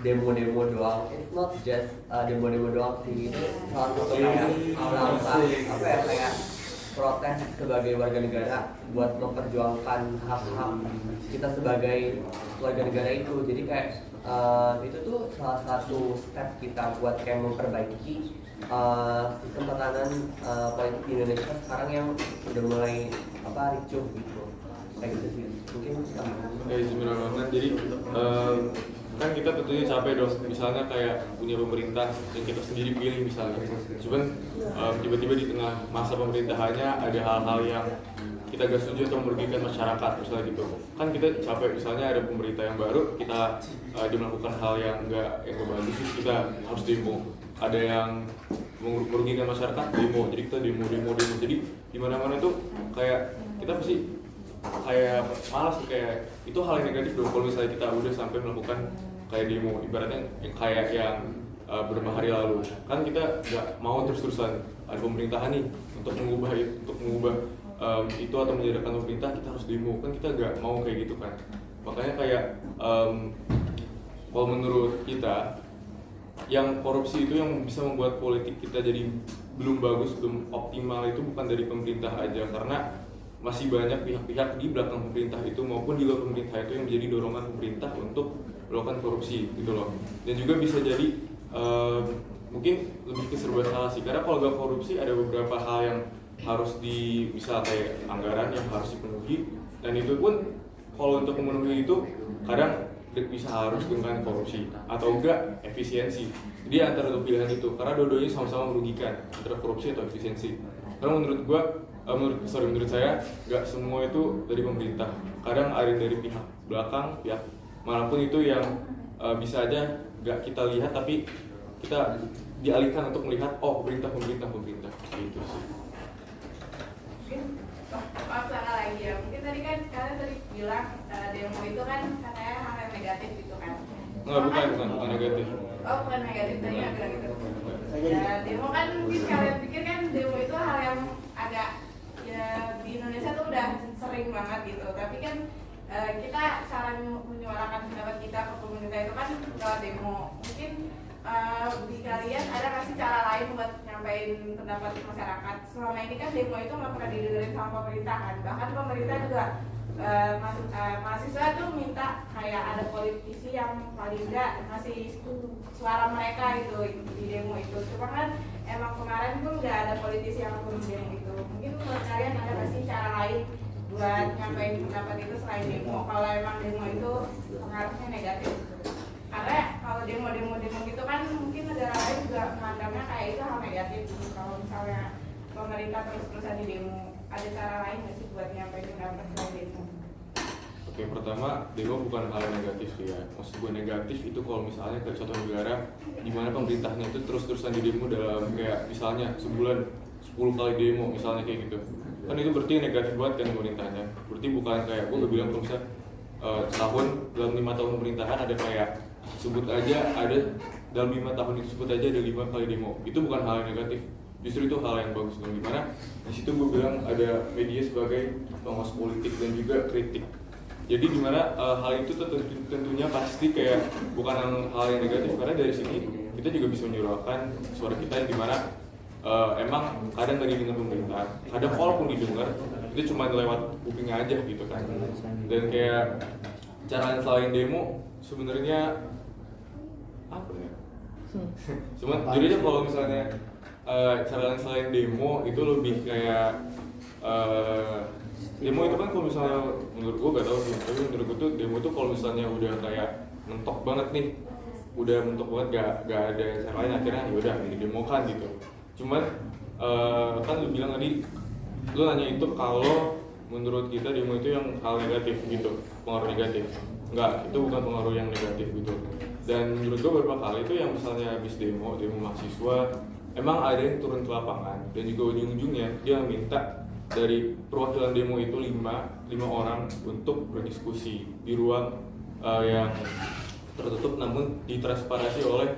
demo-demo doang, it's not just demo-demo doang sih, itu salah satu kayak langkah apa ya, kayak protes sebagai warga negara buat memperjuangkan hak-hak kita sebagai warga negara itu. Jadi kayak itu tuh salah satu step kita buat kayak memperbaiki sistem tatanan politik di Indonesia sekarang yang udah mulai ricuh gitu. Kayak gitu sih. Mungkin Bismillah banget. Jadi kan kita tentunya capek dong, misalnya kayak punya pemerintah yang kita sendiri pilih misalnya, cuman tiba-tiba di tengah masa pemerintahannya ada hal-hal yang kita gak setuju atau merugikan masyarakat misalnya gitu. Kan kita capek, misalnya ada pemerintah yang baru, kita dia melakukan hal yang gak bagus, kita harus demo. Ada yang merugikan masyarakat, demo. Jadi kita demo. Jadi di mana-mana tuh kayak kita pasti kayak malas, kayak itu hal yang negatif dong kalau misalnya kita udah sampai melakukan kayak demo, ibaratnya kayak yang beberapa hari lalu kan kita nggak mau terus-terusan ada pemerintahan nih untuk mengubah itu atau menjadikan pemerintah kita harus demo, kan kita nggak mau kayak gitu kan. Makanya kayak kalau menurut kita yang korupsi itu yang bisa membuat politik kita jadi belum bagus, belum optimal itu bukan dari pemerintah aja, karena masih banyak pihak-pihak di belakang pemerintah itu maupun di luar pemerintah itu yang menjadi dorongan pemerintah untuk melakukan korupsi gitu loh. Dan juga bisa jadi mungkin lebih ke serba salah sih, karena kalau nggak korupsi ada beberapa hal yang harus misal kayak anggaran yang harus dipenuhi, dan itu pun kalau untuk memenuhi itu kadang bisa harus dengan korupsi atau enggak efisiensi. Jadi antara dua pilihan itu, karena dua-duanya sama-sama merugikan, antara korupsi atau efisiensi. Karena menurut saya nggak semua itu dari pemerintah, kadang ada dari pihak belakang, pihak manapun itu yang bisa aja nggak kita lihat tapi kita dialihkan untuk melihat pemerintah gitu sih. Mungkin maaf sana lagi ya, mungkin tadi kan kalian tadi bilang demo itu kan katanya hal yang negatif gitu kan. Bukan negatif. Oh bukan negatif, tadi nggak bilang gitu. Ya demo kan mungkin kalian pikir kan demo itu hal yang agak ya di Indonesia tuh udah sering banget gitu, tapi kan kita cara menyuarakan pendapat kita ke pemerintah itu kan lewat demo. Mungkin di kalian ada nggak sih cara lain buat nyampein pendapat masyarakat? Selama ini kan demo itu nggak pernah didengerin sama pemerintah kan, bahkan pemerintah juga mahasiswa tuh minta kayak ada politisi yang paling nggak ngasih suara mereka gitu di demo itu. Cuma kan emang kemarin pun nggak ada politisi yang turun demo itu. Mungkin menurut kalian ada nggak sih cara lain buat nyampein pendapat itu selain demo? Kalau emang demo itu pengaruhnya negatif, karena kalau demo gitu kan mungkin negara lain juga memandangnya kayak itu hal negatif gitu. Kalau misalnya pemerintah terus-terusan di demo, ada cara lain nggak sih buat nyampein pendapat selain demo? Oke, pertama demo bukan hal yang negatif ya. Maksud gue negatif itu kalau misalnya ke suatu negara di mana pemerintahnya itu terus-terusan di demo dalam kayak misalnya sebulan 10 kali demo misalnya kayak gitu. Kan itu berarti negatif banget kan pemerintahnya. Berarti bukan kayak gue bilang kalau misalnya setahun dalam 5 tahun pemerintahan ada kayak sebut aja ada dalam 5 tahun itu sebut aja ada 5 kali demo. Itu bukan hal yang negatif. Justru itu hal yang bagus dong, gimana di situ gue bilang ada media sebagai pengawas politik dan juga kritik. Jadi dimana hal itu tentunya pasti kayak bukan hal yang negatif, karena dari sini kita juga bisa menyuarakan suara kita yang dimana emang kadang nggak didengar pemerintah, kadang walaupun didengar itu cuma lewat kupingnya aja gitu kan. Dan kayak cara selain demo sebenarnya apa ya? Cuman jadinya kalau misalnya cara selain demo itu lebih kayak demo itu kan kalau misalnya menurut gue gak tau sih, tapi menurut gue tuh demo tuh kalau misalnya udah kayak mentok banget nih, udah mentok banget gak ada cara lain, akhirnya yaudah didemokan gitu. Cuman kan lu bilang tadi, lu nanya itu kalau menurut kita demo itu yang hal negatif gitu, pengaruh negatif. Enggak, itu bukan pengaruh yang negatif gitu. Dan menurut gue beberapa kali itu yang misalnya habis demo mahasiswa, emang ada yang turun ke lapangan dan juga ujung-ujungnya dia minta dari perwakilan demo itu 5 orang untuk berdiskusi di ruang yang tertutup namun ditransparasi oleh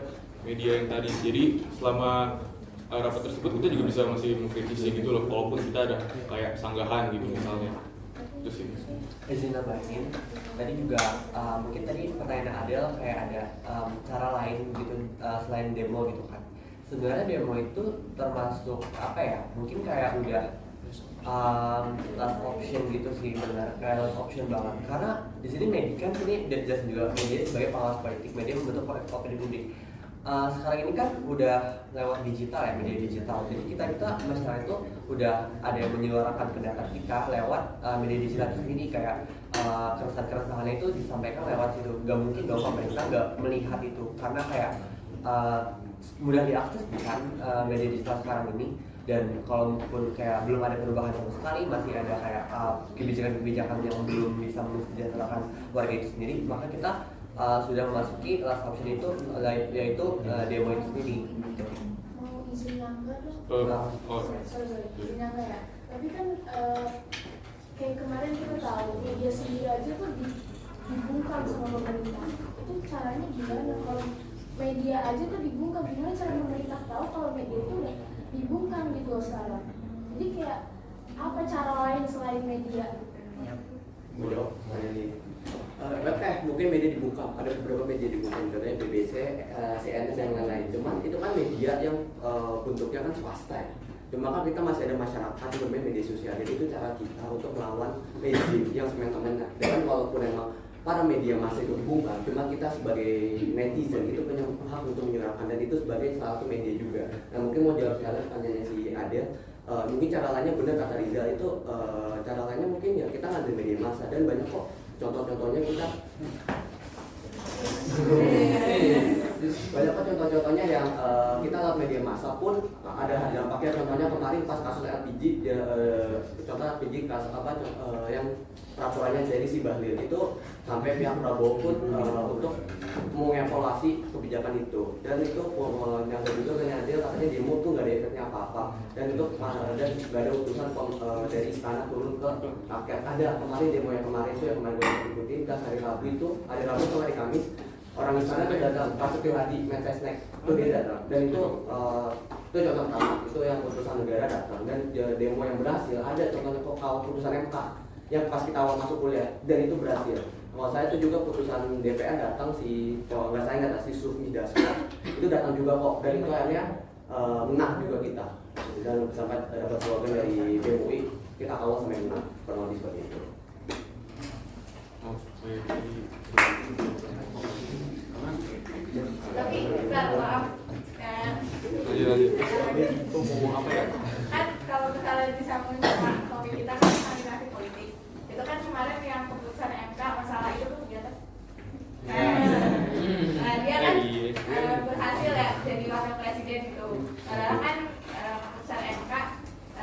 media yang tadi. Jadi selama rapat tersebut kita juga bisa masih mengkritisi gitu loh, walaupun kita ada kayak sanggahan gitu misalnya. Itu sih. Izin nambahin, tadi juga mungkin tadi pertanyaan Adel kayak ada cara lain gitu selain demo gitu kan. Sebenarnya demo itu termasuk apa ya? Mungkin kayak udah last option gitu sih, benar kayak last option banget. Karena di sini media kan ini udah jelas juga media sebagai pengawas politik, media membentuk opini publik. Sekarang ini kan udah lewat digital ya, media digital. Jadi kita masyarakat itu udah ada yang menyuarakan pendapat kita lewat media digital itu sendiri, kayak keresahan-keresahannya itu disampaikan lewat situ. Gak mungkin dong pemerintah gak melihat itu, karena kayak mudah diakses bukan media digital sekarang ini. Dan kalaupun kayak belum ada perubahan sama sekali, masih ada kayak kebijakan-kebijakan yang belum bisa mensejahterakan warga itu sendiri, maka kita sudah memasuki last option itu, yaitu demo itu sendiri. Mau izin Angga dong? Izin Angga ya. Tapi kan kayak kemarin kita tahu media sendiri aja tuh dibungkam sama pemerintah. Itu caranya gimana? Kalau media aja tuh dibungkam, gimana cara pemerintah tahu kalau media itu udah dibungkam gitu loh sekarang? Jadi kayak apa cara lain selain media? Bodoh, mungkin media dibungkam, ada beberapa media dibungkam, contohnya BBC, CNN dan lain-lain. Cuman itu kan media yang bentuknya kan swasta ya. Cuma kan kita masih ada masyarakat yang bermain media sosial, jadi itu cara kita untuk melawan rezim yang semen-semen. Dan walaupun emang para media masih itu dibungkam, cuma kita sebagai netizen itu punya hak untuk menyuarakan, dan itu sebagai salah satu media juga. Nah mungkin mau jawab sekalian pertanyaannya si Adel. Mungkin cara lainnya benar kata Rizal itu, cara lainnya mungkin ya kita ngambil media massa, dan banyak kok contoh-contohnya kita banyak kok contoh-contohnya yang kita lewat media massa pun ada dampaknya. Contohnya kemarin pas kasus LPG, contoh LPG kasus yang peraturannya dari si Bahlil itu sampai pihak Prabowo pun untuk mengevaluasi kebijakan itu, dan itu yang kedua dengan Adil katanya demo tuh nggak ada efeknya apa-apa, dan itu dan nggak ada utusan dari istana turun ke rakyat. Ada kemarin demo yang kemarin itu yang kemarin gue ikutin pas hari Rabu itu, hari Rabu sama hari Kamis orang istana tuh datang, Pak Hadi Mensesnek itu dia datang, dan itu contoh pertama itu yang putusan negara datang, dan demo yang berhasil. Ada contohnya kok kalau putusan MK yang pas kita awal masuk kuliah, dan itu berhasil. Kalau saya itu juga putusan DPR datang kalau nggak saya nggak si Sufmi Dasko itu datang juga kok, dan itu akhirnya menang juga kita, dan sampai dapat slogan dari BMUI kita kawal sampai menang, kurang lebih seperti itu. Tapi maaf kan kalau misalnya disambung sama topik kita kan komunikasi politik, itu kan kemarin yang keputusan MK masalah itu tuh di atas. Nah dia kan berhasil ya jadi wakil presiden itu. Padahal kan keputusan MK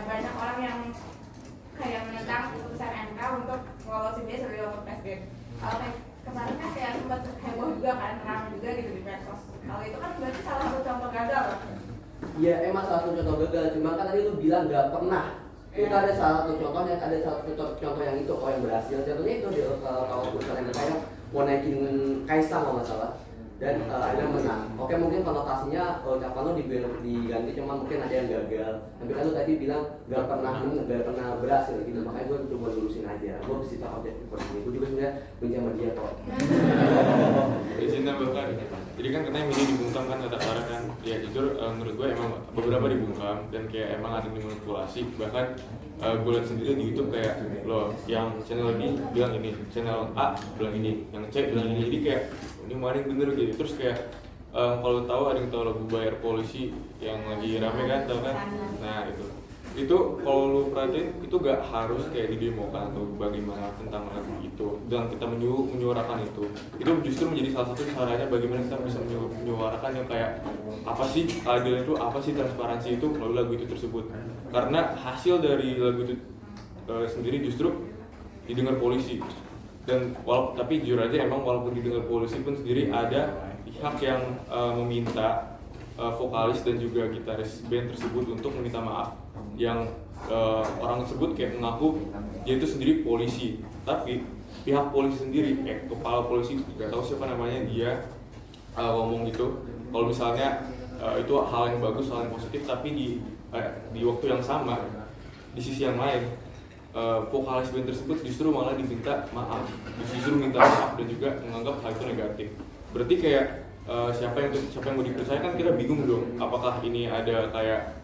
banyak orang yang kayak menentang keputusan MK untuk ngolosin dia sebagai wakil presiden. Kalau kemarin kan kayak sempat heboh juga kan, ramai juga gitu di medsos. Kalau itu kan berarti salah satu contoh gagal. Iya emang salah satu contoh gagal, cuma kan tadi lu bilang nggak pernah. Itu ada salah satu contohnya, ada salah satu contoh yang itu kalau yang berhasil. Contohnya itu kalau putusan yang kayak mau naikin Kaisang kalau nggak salah, dan akhirnya menang. Oke mungkin konotasinya ucapan lo diganti, cuma mungkin ada yang gagal. Tapi kan lo tadi bilang nggak pernah berhasil gitu, makanya gue coba lurusin aja. Gue bisa tak objektif seperti ini. Gue juga sebenarnya benci sama dia kok. Izin tambahkan. Jadi kan katanya media dibungkam kan, kata Farah kan. Ya jujur menurut gue emang beberapa dibungkam dan kayak emang ada dimanipulasi. Bahkan gue lihat sendiri di YouTube kayak loh, yang channel B bilang ini, channel A bilang ini, yang C bilang ini. Jadi kayak ini mana yang bener gitu. Terus kayak kalau tahu ada yang tahu lagu Bayar Polisi yang lagi rame kan, tau kan? Nah itu kalau lu perhatiin itu gak harus kayak didemokan atau bagaimana tentang lagu itu, dan kita menyuarakan itu justru menjadi salah satu caranya bagaimana kita bisa menyuarakan yang kayak apa sih keadilan itu, apa sih transparansi itu melalui lagu itu tersebut. Karena hasil dari lagu itu sendiri justru didengar polisi, dan tapi jujur aja emang walaupun didengar polisi pun sendiri ada pihak yang meminta vokalis dan juga gitaris band tersebut untuk meminta maaf, yang orang tersebut kayak mengaku dia itu sendiri polisi, tapi pihak polisi sendiri kepala polisi nggak tahu siapa namanya, dia ngomong gitu kalau misalnya itu hal yang bagus, hal yang positif, tapi di waktu yang sama di sisi yang lain vokalis band tersebut justru malah diminta maaf, justru minta maaf dan juga menganggap hal itu negatif. Berarti kayak siapa yang mau dipercaya, kan kita bingung dong, apakah ini ada kayak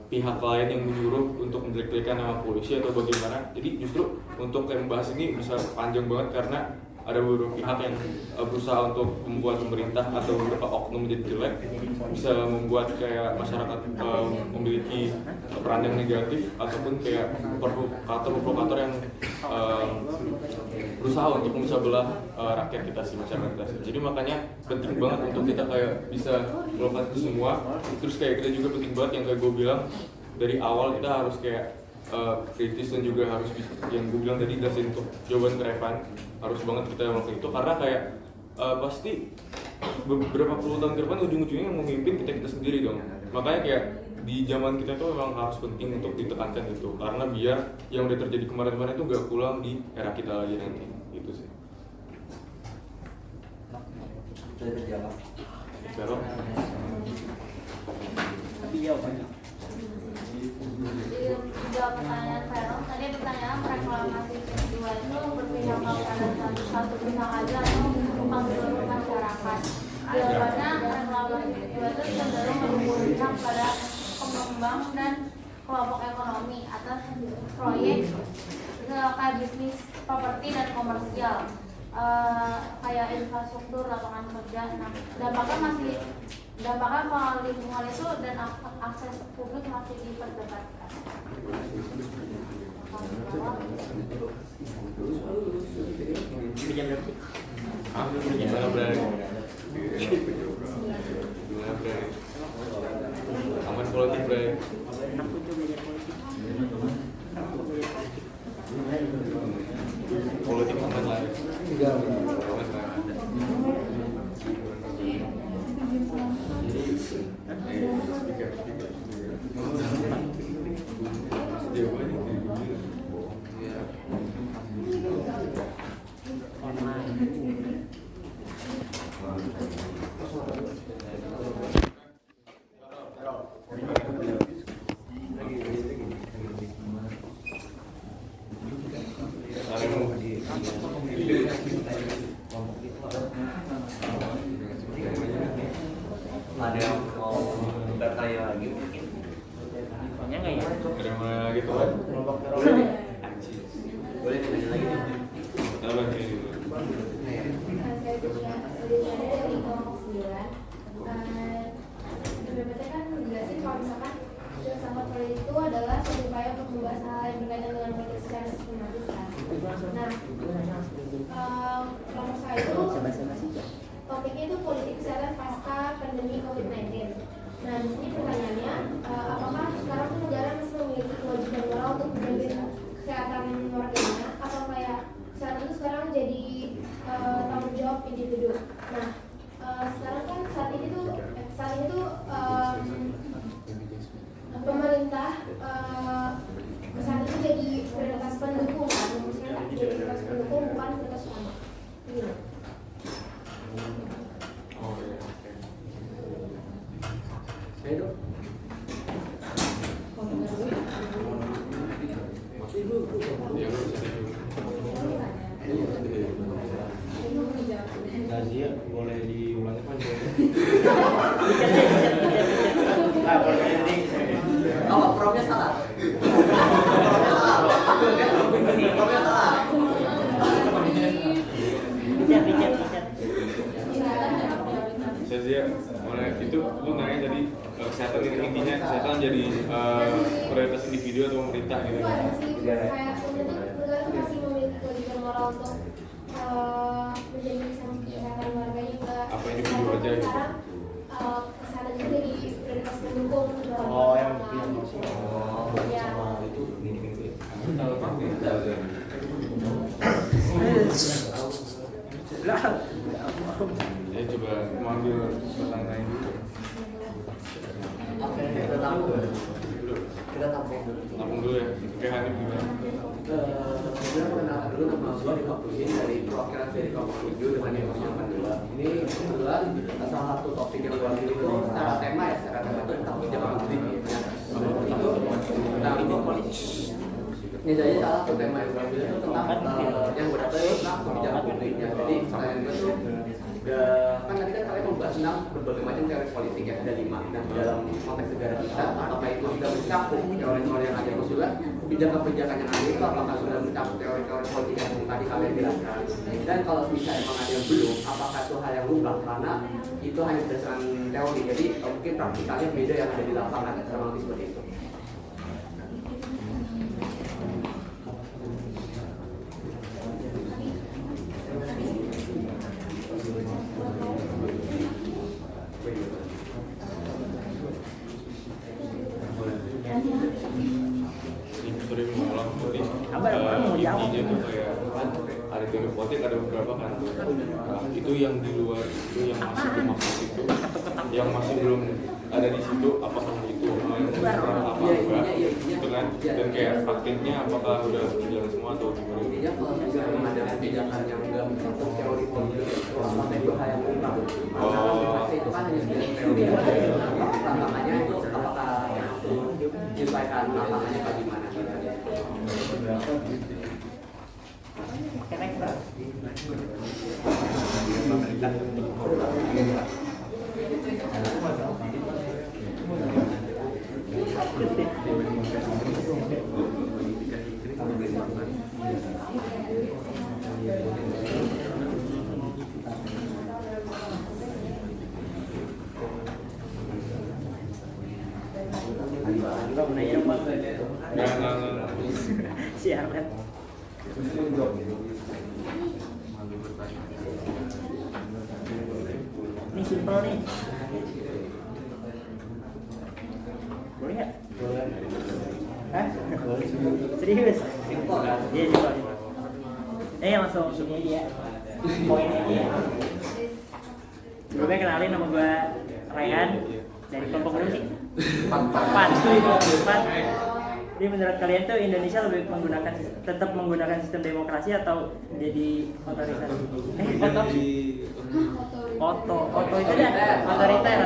pihak lain yang menyuruh untuk menjelek-jelekan nama polisi atau bagaimana. Jadi justru untuk yang membahas ini bisa panjang banget karena ada beberapa pihak yang berusaha untuk membuat pemerintah atau beberapa oknum menjadi jelek, bisa membuat kayak masyarakat memiliki peran yang negatif, ataupun kayak provokator yang berusaha untuk memecah belah rakyat kita sih, masyarakat kita sih. Jadi makanya penting banget untuk kita kayak bisa melakukan itu semua. Terus kayak kita juga penting banget yang kayak gue bilang dari awal, kita harus kayak kritis dan juga harus yang gue bilang tadi jelasin untuk jawaban Revan, harus banget kita melakukan itu karena kayak pasti beberapa puluh tahun ke depan ujung-ujungnya yang memimpin kita sendiri dong. Makanya kayak di zaman kita itu memang harus penting untuk ditekankan itu, karena biar yang udah terjadi kemarin-kemarin itu gak pulang di era kita lagi nanti, gitu sih. Jawab. Jadi jawab pertanyaan Vero, tadi pertanyaan reklamasi kedua itu berpihak pada satu pihak aja atau bukan seluruh masyarakat. Jawabannya reklamasi kedua itu cenderung berpihak pada pengembang dan kelompok ekonomi atas proyek kayak bisnis properti dan komersial, kayak infrastruktur, lapangan kerja. Nah, dampaknya ke lingkungan itu dan akses publik masih diperdebatkan. Aman politik, Bray. Politik aman lah. Ada yang mau bertanya lagi mungkin? Banyak nggak ya? Ada yang mau lagi tuh? Boleh ditanya lagi nih. Apa ini? Saya juga dari kelompok 9. BPT kan menjelasin kalau misalkan filsafat politik itu adalah suatu upaya untuk membahas hal yang berkaitan dengan politik secara sistematis kan. Nah, kelompok saya itu topiknya itu politik kesehatan pasca pandemi COVID-19. Nah, di sini pertanyaannya, apakah sekarang tuh negara masih memiliki kewajiban moral untuk menjaga kesehatan warganya, atau kayak kesehatan itu sekarang jadi tanggung jawab individu. Nah, sekarang kan saat ini tuh pemerintah kesehatan itu jadi prioritas pendukung kan, maksudnya jadi prioritas pendukung bukan prioritas utama. Iya. Oh iya, oke. Saya itu. Ya, lu bisa Nazia boleh diulangi kan? Oh, profnya salah. Profnya salah. Saya mulai itu lu nanya jadi kesehatan itu intinya kesehatan jadi prioritas individu atau pemerintah gitu. Itu ada sih kayak negara tuh masih memiliki kewajiban moral untuk menjaga kesehatan warganya enggak. Apa yang individu aja gitu. Sekarang kesehatan itu jadi prioritas pendukung. Oh, yang maksud. Ya. Itu gini-gini. Ya coba mau ambil pertanyaan dulu. Oke, kita tampung. Kita tampung dulu. Tampung dulu ya. Oke, Hanif gimana? Sebenarnya mengenal dulu untuk mahasiswa diwaktuin dari perwakilan dari kelompok 7 dengan yang 82. Ini kebetulan salah satu topik yang diwakili itu secara tema itu tentang kebijakan publik ya. Itu tentang ini jadi salah satu tema yang diwakili itu tentang yang berarti tentang kebijakan publiknya. Jadi pertanyaan gue tuh kan tadi kan kalian membahas tentang berbagai macam teori politik ya, ada 5. Nah dalam konteks negara kita, apakah itu sudah mencakup teori-teori yang ada usulan, kebijakan-kebijakan yang ada itu apakah sudah mencakup teori-teori politik yang tadi kalian jelaskan? Dan kalau bisa emang ada yang belum, apakah itu hal yang lumrah karena itu hanya berdasarkan teori, jadi mungkin praktikalnya beda yang ada di lapangan, sama seperti itu. Intinya tuh kayak ada teori politik, ada beberapa kan tuh. Nah, itu yang di luar itu yang masih dimaksud itu, yang masih belum ada di situ, apakah itu kurang apa enggak, gitu kan? Dan kayak praktiknya apakah udah berjalan semua atau gimana? Intinya kalau misalnya ada kebijakan yang enggak mencakup teori politik, apakah itu hal yang lumrah? Karena itu kan hanya sekedar teori. Tantangannya itu apakah menyesuaikan lapangannya bagaimana? Siaran. Ini simpel nih. Boleh nggak? Hah? Serius? Simpel kan? Iya simpel. Langsung ini dia. Poinnya dia. Sebelumnya kenalin nama gue Ryan dari kelompok berapa sih? 4. Jadi menurut kalian tuh Indonesia lebih tetap menggunakan sistem demokrasi atau jadi otoriter? Oto itu dia otoriter.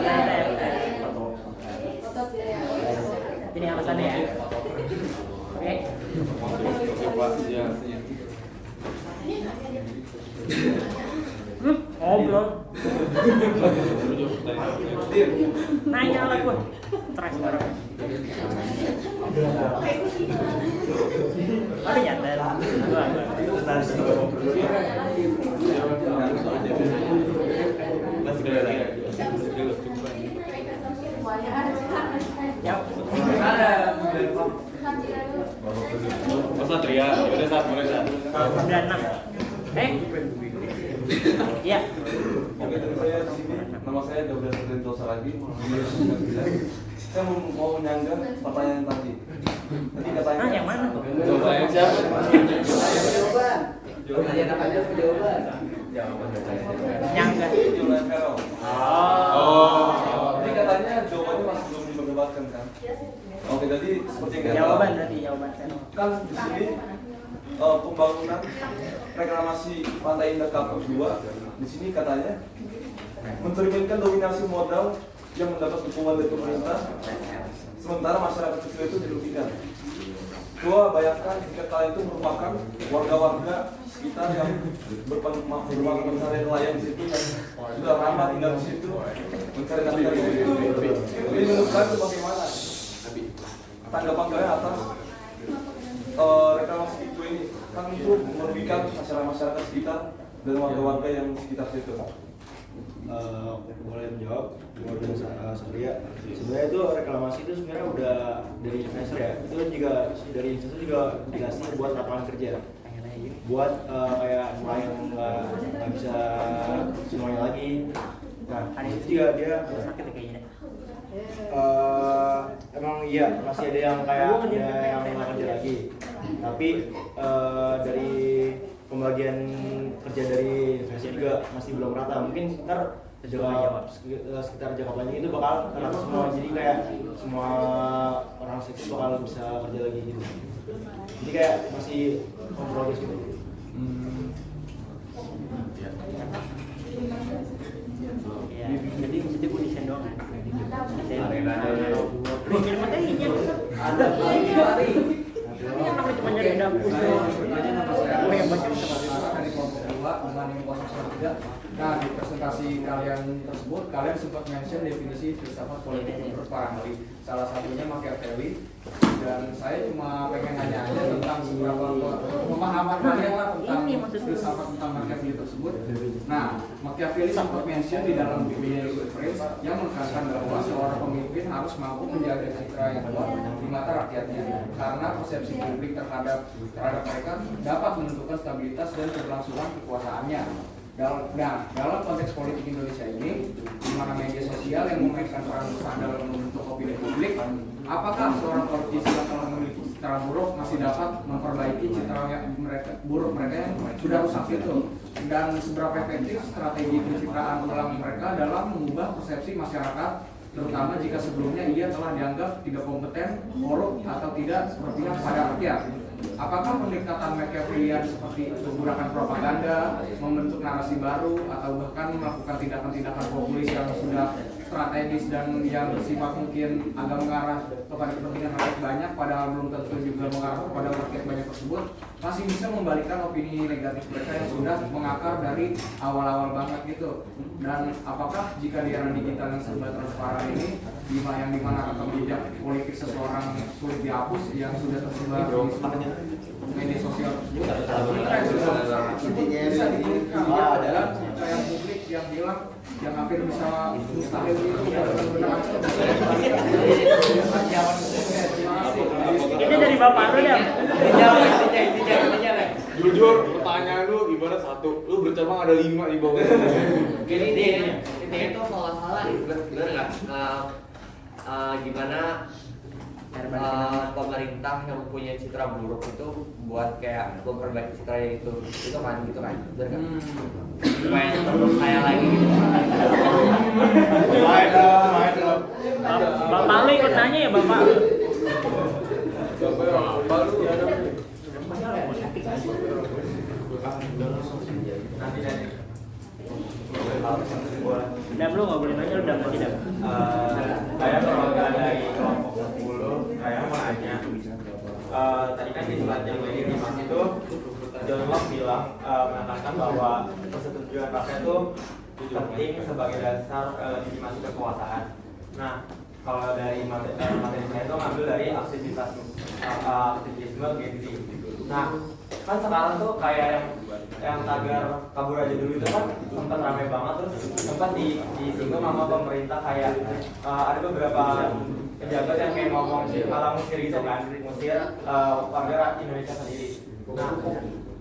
Ini alasannya ya. Oke. Ngobrol. Nanya lah gue. Stres bareng. Tapi nyantai lah. Mas Satria, udah saat mulai saat. 96. Iya. Oke, saya di sini. Nama saya Douglas Rinto Saragi. Saya mau menyanggah pertanyaan tadi. Tadi katanya. Yang mana tuh? Jawabannya siapa? Jawaban. Jawabannya apa aja jawaban? Nyanggah. Julian Ferro. Ini katanya jawabannya masih belum diperdebatkan kan? Oke, jadi seperti yang jawaban berarti jawaban Ferro. Kan di sini pembangunan reklamasi Pantai Indah Kapuk 2 di sini katanya mencerminkan dominasi modal yang mendapat dukungan dari pemerintah, sementara masyarakat kecil itu dirugikan. Coba bayangkan jika kalian itu merupakan warga-warga sekitar yang berpengalaman mencari nelayan di situ yang sudah lama tinggal di situ mencari nafkah di situ. Jadi menurut kalian itu bagaimana? Tanggapan kalian atas reklamasi itu ini kan itu merugikan masyarakat sekitar dan warga-warga yang sekitar situ. Boleh menjawab kemudian Satria. Sebenarnya itu reklamasi itu sebenarnya udah dari investor ya. Itu juga dari investor juga dikasih buat lapangan kerja. Buat kayak nelayan nggak bisa semuanya lagi. Nah, itu juga dia sakit kayaknya. Emang iya masih ada yang kayak ada yang nggak kerja lagi. Tapi dari pembagian kerja dari investor juga masih belum rata. Mungkin ntar sekitar Jakarta itu bakal rata semua. Jadi kayak semua orang situ bakal bisa kerja lagi gitu. Jadi kayak masih progres gitu. Ya, jadi maksudnya gue desain doang kan. Mikir materinya ada hari. Ini yang namanya cuma nyari dapur. Gue yang baca dari kelompok 2 membanding 013. Nah, di presentasi kalian tersebut, kalian sempat mention definisi filsafat politik menurut para ahli. Salah satunya Machiavelli. Dan saya cuma pengen nanya aja tentang seberapa pemahaman kalian lah tentang filsafat tentang Machiavelli tersebut. Nah, Machiavelli sempat mention di dalam bukunya Prince yang menekankan bahwa seorang pemimpin harus mampu menjaga citra yang kuat di mata rakyatnya, karena persepsi publik terhadap mereka dapat menentukan stabilitas dan keberlangsungan kekuasaannya. Dalam konteks politik Indonesia ini, di mana media sosial yang memainkan peran besar dalam membentuk opini publik, apakah seorang politisi yang telah memiliki citra buruk masih dapat memperbaiki citra buruk mereka yang sudah rusak itu? Dan seberapa efektif strategi pencitraan ulang mereka dalam mengubah persepsi masyarakat, terutama jika sebelumnya ia telah dianggap tidak kompeten, korup, atau tidak berpihak pada rakyat? Apakah pendekatan Machiavellian seperti menggunakan propaganda, membentuk narasi baru, atau bahkan melakukan tindakan-tindakan populis yang sudah strategis dan yang bersifat mungkin agak mengarah kepada kepentingan rakyat banyak, padahal belum tentu juga mengarah kepada rakyat banyak tersebut, masih bisa membalikkan opini negatif mereka yang sudah mengakar dari awal-awal banget gitu? Dan apakah jika di era digital yang serba transparan ini, yang dimana rekam jejak politik seseorang sulit dihapus, yang sudah tersebar di media sosial tersebut, bisa dipulihkan adalah yang publik yang bilang yang hampir bisa mustahil itu ini dari bapak lu ya. Jujur, pertanyaan lu ibarat satu, lu bercabang ada 5 di bawah. Jadi intinya itu kalau salah bener nggak? Gimana pemerintah yang punya citra buruk itu buat kayak memperbaiki citranya itu kan gitu kan, bener kan? Supaya terpercaya lagi gitu. Bapak lu ikut nanya ya bapak. Udah belum, nggak boleh nanya, udah masih dapat. Saya perwakilan dari kelompok 10. Saya mau nanya, tadi kan di slide yang legitimasi itu John Locke bilang menekankan bahwa persetujuan rakyat itu penting sebagai dasar legitimasi kekuasaan. Nah, kalau dari materi saya itu ngambil dari aktivisme Gen Z. Nah, kan sekarang tuh kayak yang tagar kabur aja dulu itu kan sempat ramai banget, terus sempat disinggung sama pemerintah kayak ada beberapa pejabat yang kayak ngomong ala Mesir gitu kan, Mesir warga Indonesia sendiri. Nah,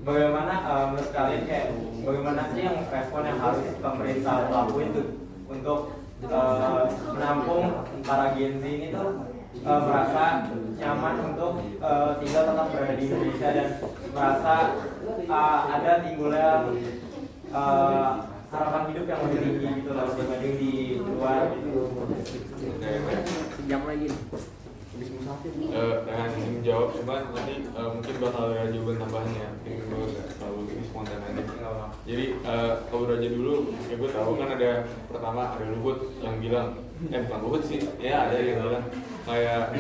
bagaimana menurut kalian kayak bagaimana sih yang respon yang harus pemerintah lakuin tuh untuk menampung para Gen Z ini tuh merasa nyaman untuk tinggal tetap berada di Indonesia dan merasa ada timbulnya harapan hidup yang lebih tinggi gitu loh dibanding di luar gitu. Sejam lagi. Dengan menjawab coba nanti mungkin bakal ada jawaban tambahannya, mungkin gue nggak selalu ini spontan aja. Jadi kabur aja dulu, ya gue tahu kan ada pertama ada Luhut yang bilang, bukan Luhut sih, ya ada yang bilang kayak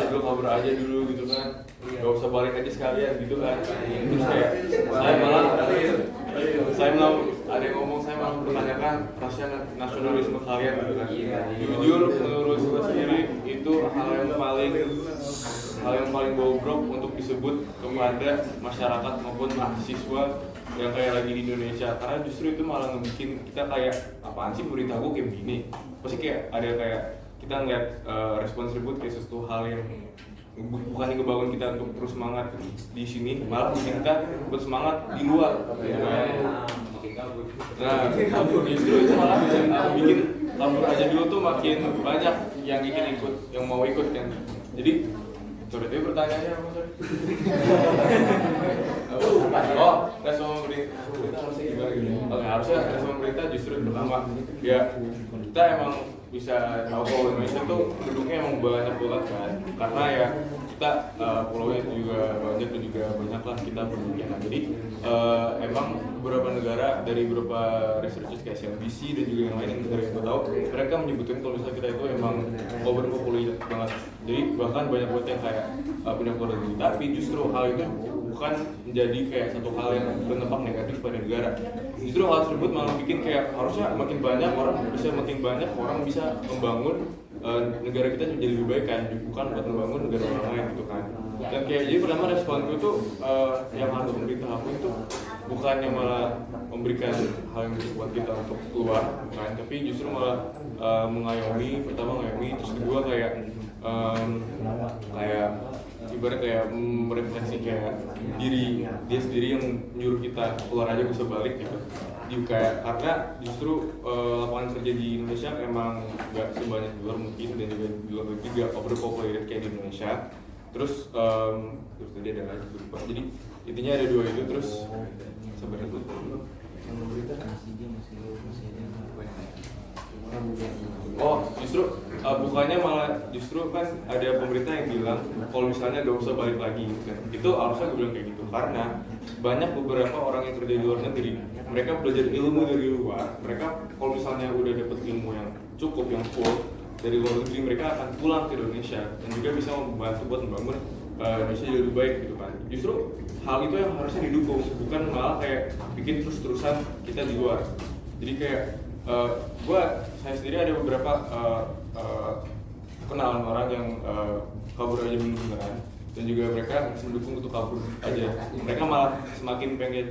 kabur aja dulu gitu kan, gak usah balik aja sekalian gitu kan. Terus kayak saya malah ada yang ngomong, saya malah mempertanyakan rasa nasionalisme kalian gitu kan. Jujur menurut saya sendiri itu hal yang paling bobrok untuk disebut kepada masyarakat maupun mahasiswa yang kayak lagi di Indonesia, karena justru itu malah ngebikin kita kayak apaan sih berita gue kayak begini. Pasti kayak ada kayak kita ngeliat respons ribut kayak sesuatu hal yang bukan yang ngebangun kita untuk terus semangat di sini, malah bikin kita bersemangat di luar. Nah, justru itu malah bikin kabur aja dulu tuh makin banyak yang ingin ikut, yang mau ikut kan. Jadi coba deh pertanyaannya apa tadi? Respon pemerintah harusnya gimana gitu? Oke, harusnya respon pemerintah justru pertama ya kita emang bisa tahu kalau Indonesia tuh penduduknya emang banyak banget kan, karena ya kita kita pulau itu juga banyak dan juga banyak lah kita berkemungkinan. Jadi emang beberapa negara dari beberapa researchers kayak CNBC dan juga yang lain yang dari yang gue tahu, mereka menyebutkan kalau misalnya kita itu emang overpopulated banget. Jadi bahkan banyak banget yang kayak pindah keluar negeri. Tapi justru hal itu bukan menjadi kayak satu hal yang berdampak negatif pada negara. Justru hal tersebut malah bikin kayak harusnya makin banyak orang bisa membangun negara kita menjadi lebih baik kan, bukan buat membangun negara orang lain gitu kan. Dan kayak jadi pertama responku itu yang harus pemerintah lakuin itu bukannya malah memberikan hal yang buat kita untuk keluar kan, tapi justru malah mengayomi, pertama mengayomi, terus kedua kayak ibarat kayak merefleksi kayak dia sendiri yang nyuruh kita keluar aja bisa balik gitu. Kayak karena justru lapangan kerja di Indonesia emang nggak sebanyak di luar mungkin, dan juga di luar negeri nggak overpopulated kayak di Indonesia. Terus tadi ada lagi lupa. Jadi intinya ada dua itu, terus sebenarnya itu justru bukannya malah justru kan ada pemerintah yang bilang kalau misalnya gak usah balik lagi kan. Itu harusnya gue bilang kayak gitu karena banyak beberapa orang yang kerja di luar negeri, mereka belajar ilmu dari luar, mereka kalau misalnya udah dapet ilmu yang cukup, yang full dari luar negeri, mereka akan pulang ke Indonesia dan juga bisa membantu buat membangun Indonesia jadi lebih baik gitu kan. Justru hal itu yang harusnya didukung, bukan malah kayak bikin terus-terusan kita di luar. Jadi kayak saya sendiri ada beberapa kenalan orang yang kabur aja beneran, dan juga mereka mendukung untuk kabur aja. Mereka malah semakin pengen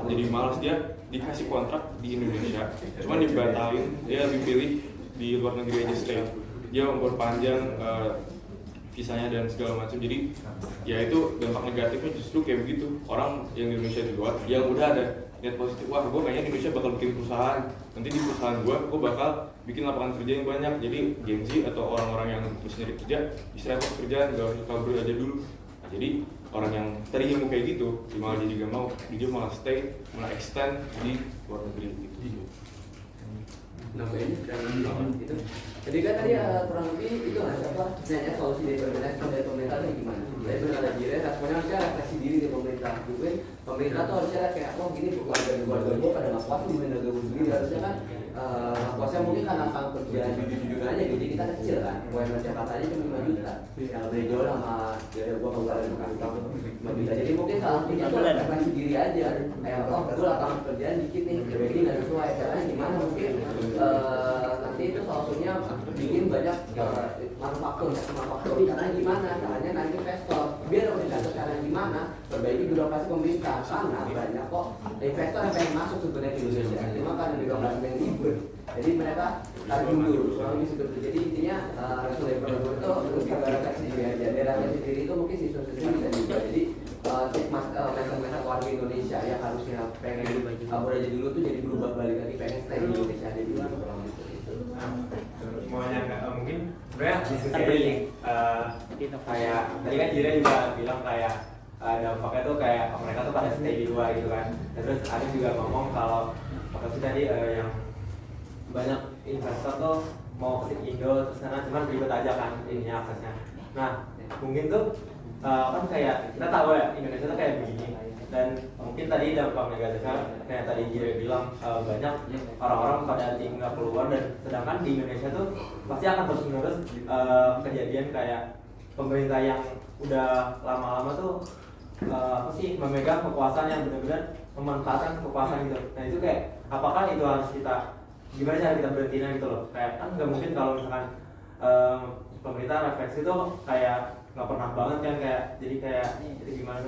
jadi malas, dia dikasih kontrak di Indonesia cuman dibatalin, dia lebih pilih di luar negeri aja stay, dia memperpanjang visanya dan segala macam. Jadi ya itu dampak negatifnya justru kayak begitu. Orang yang di Indonesia di luar yang udah ada niat positif, wah gue kayaknya di Indonesia bakal bikin perusahaan, nanti di perusahaan gue bakal bikin lapangan kerja yang banyak, jadi Gen Z atau orang-orang yang terus nyari kerja istirahat kerjaan, gak usah kabur aja dulu. Nah, jadi orang yang tadi ilmu kayak gitu malah jadi gak mau, dia malah stay, malah extend di luar negeri gitu. Nambahin gitu. Jadi kan tadi kurang lebih itu sebenarnya solusi dari pemerintah itu gimana? Dari pemerintah diri, responnya harusnya refleksi diri dari pemerintah. Mungkin pemerintah tuh harusnya kayak gini, keluarga gue pada nggak puas di negara gue sendiri, harusnya kan puasnya mungkin karena sang kerja jujur aja gitu. Kita kecil kan, UMR Jakarta aja cuma 5 juta, yang lebih jauh sama dari gue kabupaten Bekasi 5 juta. Jadi mungkin salah satunya tuh refleksi diri aja, kayak gue lapangan pekerjaan dikit nih, jadi nggak sesuai. Caranya gimana? Mungkin nanti itu solusinya bikin banyak manufaktur, caranya gimana? Caranya nanti investor, biar investor caranya gimana? Perbaiki birokrasi pemerintah, karena banyak kok investor yang pengen masuk sebenarnya di Indonesia, cuma karena birokrasi yang ribet, jadi mereka tarik mundur. Soalnya seperti itu. Jadi intinya dari pemerintah itu lebih ke refleksi diri aja. Dari refleksi diri itu mungkin siswa-siswi bisa juga. Jadi mereka warga Indonesia yang harusnya pengen kabur aja dulu tuh jadi berubah balik lagi, pengen stay di Indonesia aja dulu. Semuanya mungkin sebenarnya diskusi kayak tadi kan Jira juga bilang kayak dampaknya tuh kayak mereka tuh pada stay di luar gitu kan. Terus ada juga ngomong kalau makasih tadi yang banyak investor tuh mau ke Indo terus karena cuma ribet aja kan ininya aksesnya. Nah mungkin tuh kan kayak kita tahu ya Indonesia tuh kayak begini, dan mungkin tadi dampak negatifnya kayak tadi Jira bilang banyak orang-orang pada tinggal keluar, dan sedangkan di Indonesia tuh pasti akan terus-menerus kejadian kayak pemerintah yang udah lama-lama tuh memegang kekuasaan yang benar-benar memanfaatkan kekuasaan gitu. Nah itu kayak apakah itu harus kita gimana cara kita berhentinya gitu loh, kayak kan nggak mungkin kalau misalkan pemerintah refleksi tuh kayak nggak pernah banget kan, kayak jadi kayak itu gimana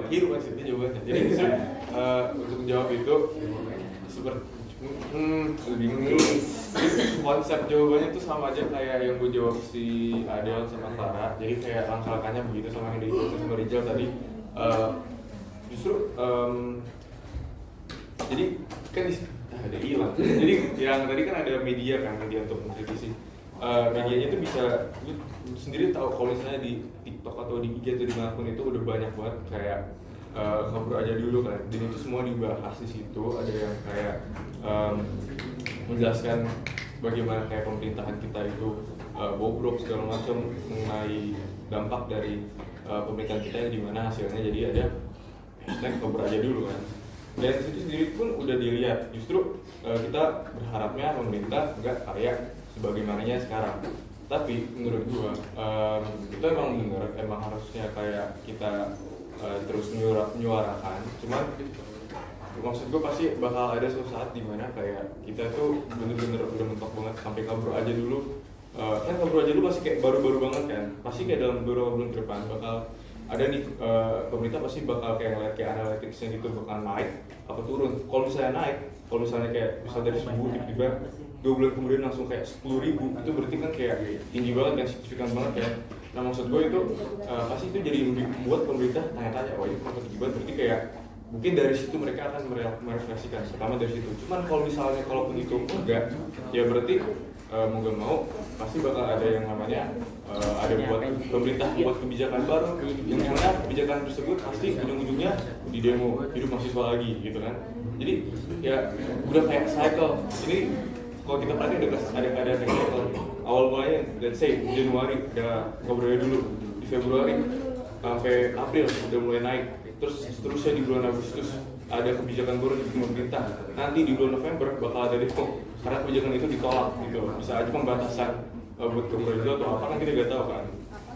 Hidup maksudnya jawabannya. Jadi untuk menjawab itu seperti bingung tuh. Konsep jawabannya tuh sama aja kayak yang gue jawab si Adel sama Clara. Jadi kayak langkah-langkahnya begitu sama yang diikuti sama Rizal tadi. Justru jadi kan ada hilang. Jadi yang tadi kan ada media untuk mengkritisi. Medianya itu bisa sendiri tahu kalau misalnya di TikTok atau di IG atau dimanapun itu udah banyak banget kayak kabur aja dulu kan, dan itu semua dibahas di situ. Ada yang kayak menjelaskan bagaimana kayak pemerintahan kita itu bobrok segala macam, mengenai dampak dari pemerintahan kita yang dimana hasilnya jadi ada hashtag kabur aja dulu kan. Dan itu sendiri pun udah dilihat, justru kita berharapnya pemerintah nggak kayak sebagaimananya sekarang. Tapi menurut gua kita emang bener, emang harusnya kayak kita terus menyuarakan. Cuman maksud gue pasti bakal ada suatu saat dimana kayak kita tuh bener-bener udah mentok banget sampai kabur aja dulu. Kan kabur aja dulu pasti kayak baru-baru banget kan, pasti kayak dalam beberapa bulan ke depan bakal ada nih pemerintah pasti bakal kayak ngeliat kayak analyticsnya gitu bakal naik apa turun. Kalau misalnya naik, kalau misalnya kayak misal dari 1.000 tiba-tiba 2 bulan kemudian langsung kayak 10.000, itu berarti kan kayak tinggi banget kan, signifikan banget kan. Nah maksud gue itu pasti itu jadi membuat pemerintah tanya-tanya, wah ini kenapa tinggi banget, berarti kayak mungkin dari situ mereka akan merefleksikan, pertama dari situ. Cuman kalau misalnya kalaupun itu enggak, ya berarti mau gak mau pasti bakal ada yang namanya ada buat pemerintah buat kebijakan baru, yang mana kebijakan tersebut pasti ujung-ujungnya di demo hidup mahasiswa lagi gitu kan. Jadi ya udah kayak cycle. Ini kalau kita perhatiin ada cycle. Awal mulanya let's say Januari udah ngobrolnya dulu, di Februari sampai April udah mulai naik. Terus seterusnya di bulan Agustus ada kebijakan baru di pemerintah. Nanti di bulan November bakal ada demo karena kebijakan itu ditolak gitu. Bisa aja pembatasan buat keberagaman atau apa kan kita nggak tahu kan.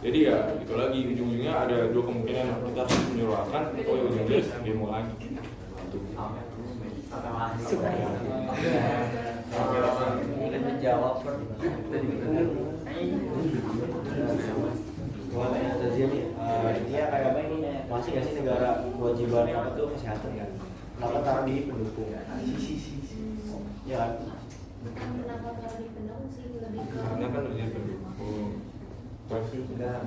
Jadi ya itu lagi ujung-ujungnya ada dua kemungkinan, kita harus menyuarakan atau ujungnya demo lagi. Menjawab Soalnya Zazia nih, intinya kayak apa ini, masih nggak sih negara kewajiban apa tuh kesehatan kan? Kenapa taruh di pendukung? Ya kan? Bukan kenapa taruh di pendukung sih, lebih ke Karena kan udah jadi pendukung. Pasti kayak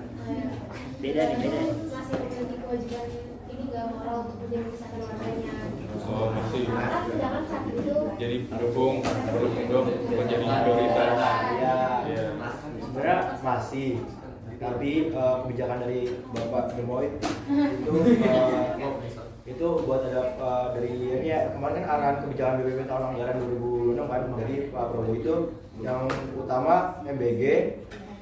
beda nih, beda. masih memiliki kewajiban ini nggak moral untuk menjadi misalkan warganya. Oh masih. Karena sedangkan saat itu Jadi pendukung dong menjadi prioritas. Ya, sebenarnya masih. Tapi kebijakan dari Bapak Demoid itu buat ada dari ya kemarin kan arahan kebijakan BPP tahun anggaran 2006 kan dari Pak Prabowo itu yang utama MBG,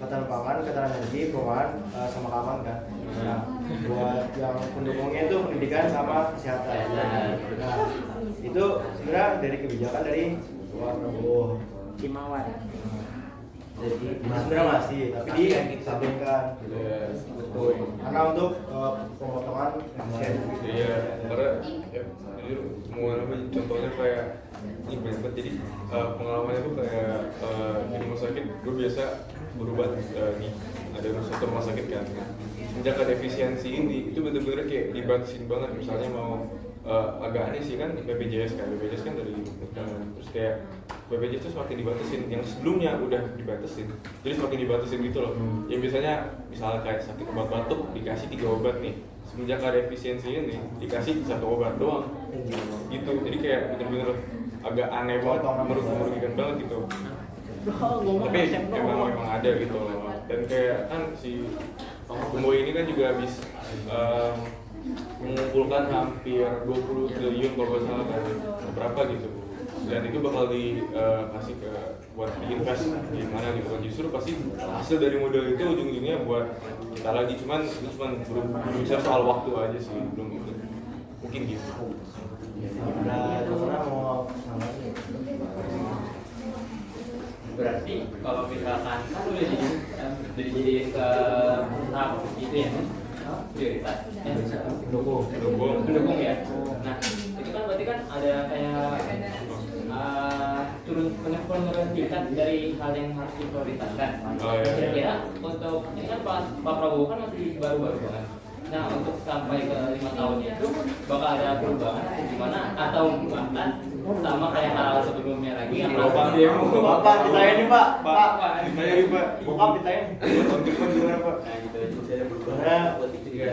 ketahanan pangan, ketahanan energi, perumahan sama keamanan kan. Nah, buat yang pendukungnya itu pendidikan sama kesehatan. Nah, itu sebenarnya dari kebijakan dari Pak Prabowo. Himawan. Jadi sebenarnya masih, tapi disampingkan gitu. Betul. Karena untuk pemotongan sen. Iya, karena ya, jujur semua contohnya kayak ini banyak banget. Jadi pengalamannya tuh kayak di rumah sakit, gue biasa berobat nih ada satu rumah sakit kan. Semenjak ada efisiensi ini, itu bener-bener kayak dibatasin banget. Misalnya mau agak aneh sih kan BPJS kan dari terus kayak BPJS itu semakin dibatasin, yang sebelumnya udah dibatasin, jadi semakin dibatasin gitu loh. Yang biasanya misalnya kayak sakit obat batuk dikasih 3 obat nih, semenjak ada efisiensi ini dikasih 1 obat doang gitu. Jadi kayak bener-bener agak aneh banget, merugikan banget gitu. Tapi memang ada gitu loh. Dan kayak kan si Kumboy ini kan juga habis mengumpulkan hampir 20 triliun kalau nggak salah kan, berapa gitu. Dan itu bakal dikasih ke buat diinvest di mana gitu kan. Justru pasti hasil dari modal itu ujung-ujungnya buat kita lagi, cuman itu berbicara soal waktu aja sih, belum mungkin gitu. Nah, karena mau berarti kalau misalkan kan udah dijadiin ke tahap itu ya prioritas pendukung ya. Nah itu kan berarti kan ada kayak turun tingkat dari hal yang harus diprioritaskan. Kira-kira untuk ini kan Pak Prabowo kan masih baru-baru banget. Nah untuk sampai ke 5 tahun itu bakal ada perubahan atau gimana, atau bahkan sama kayak hal sebelumnya lagi yang Bapak ditanya nih Pak, ditanya nih Pak, bokap ditanya konfliknya gimana Pak? Nah gitu aja masih ada perubahan buat itu juga.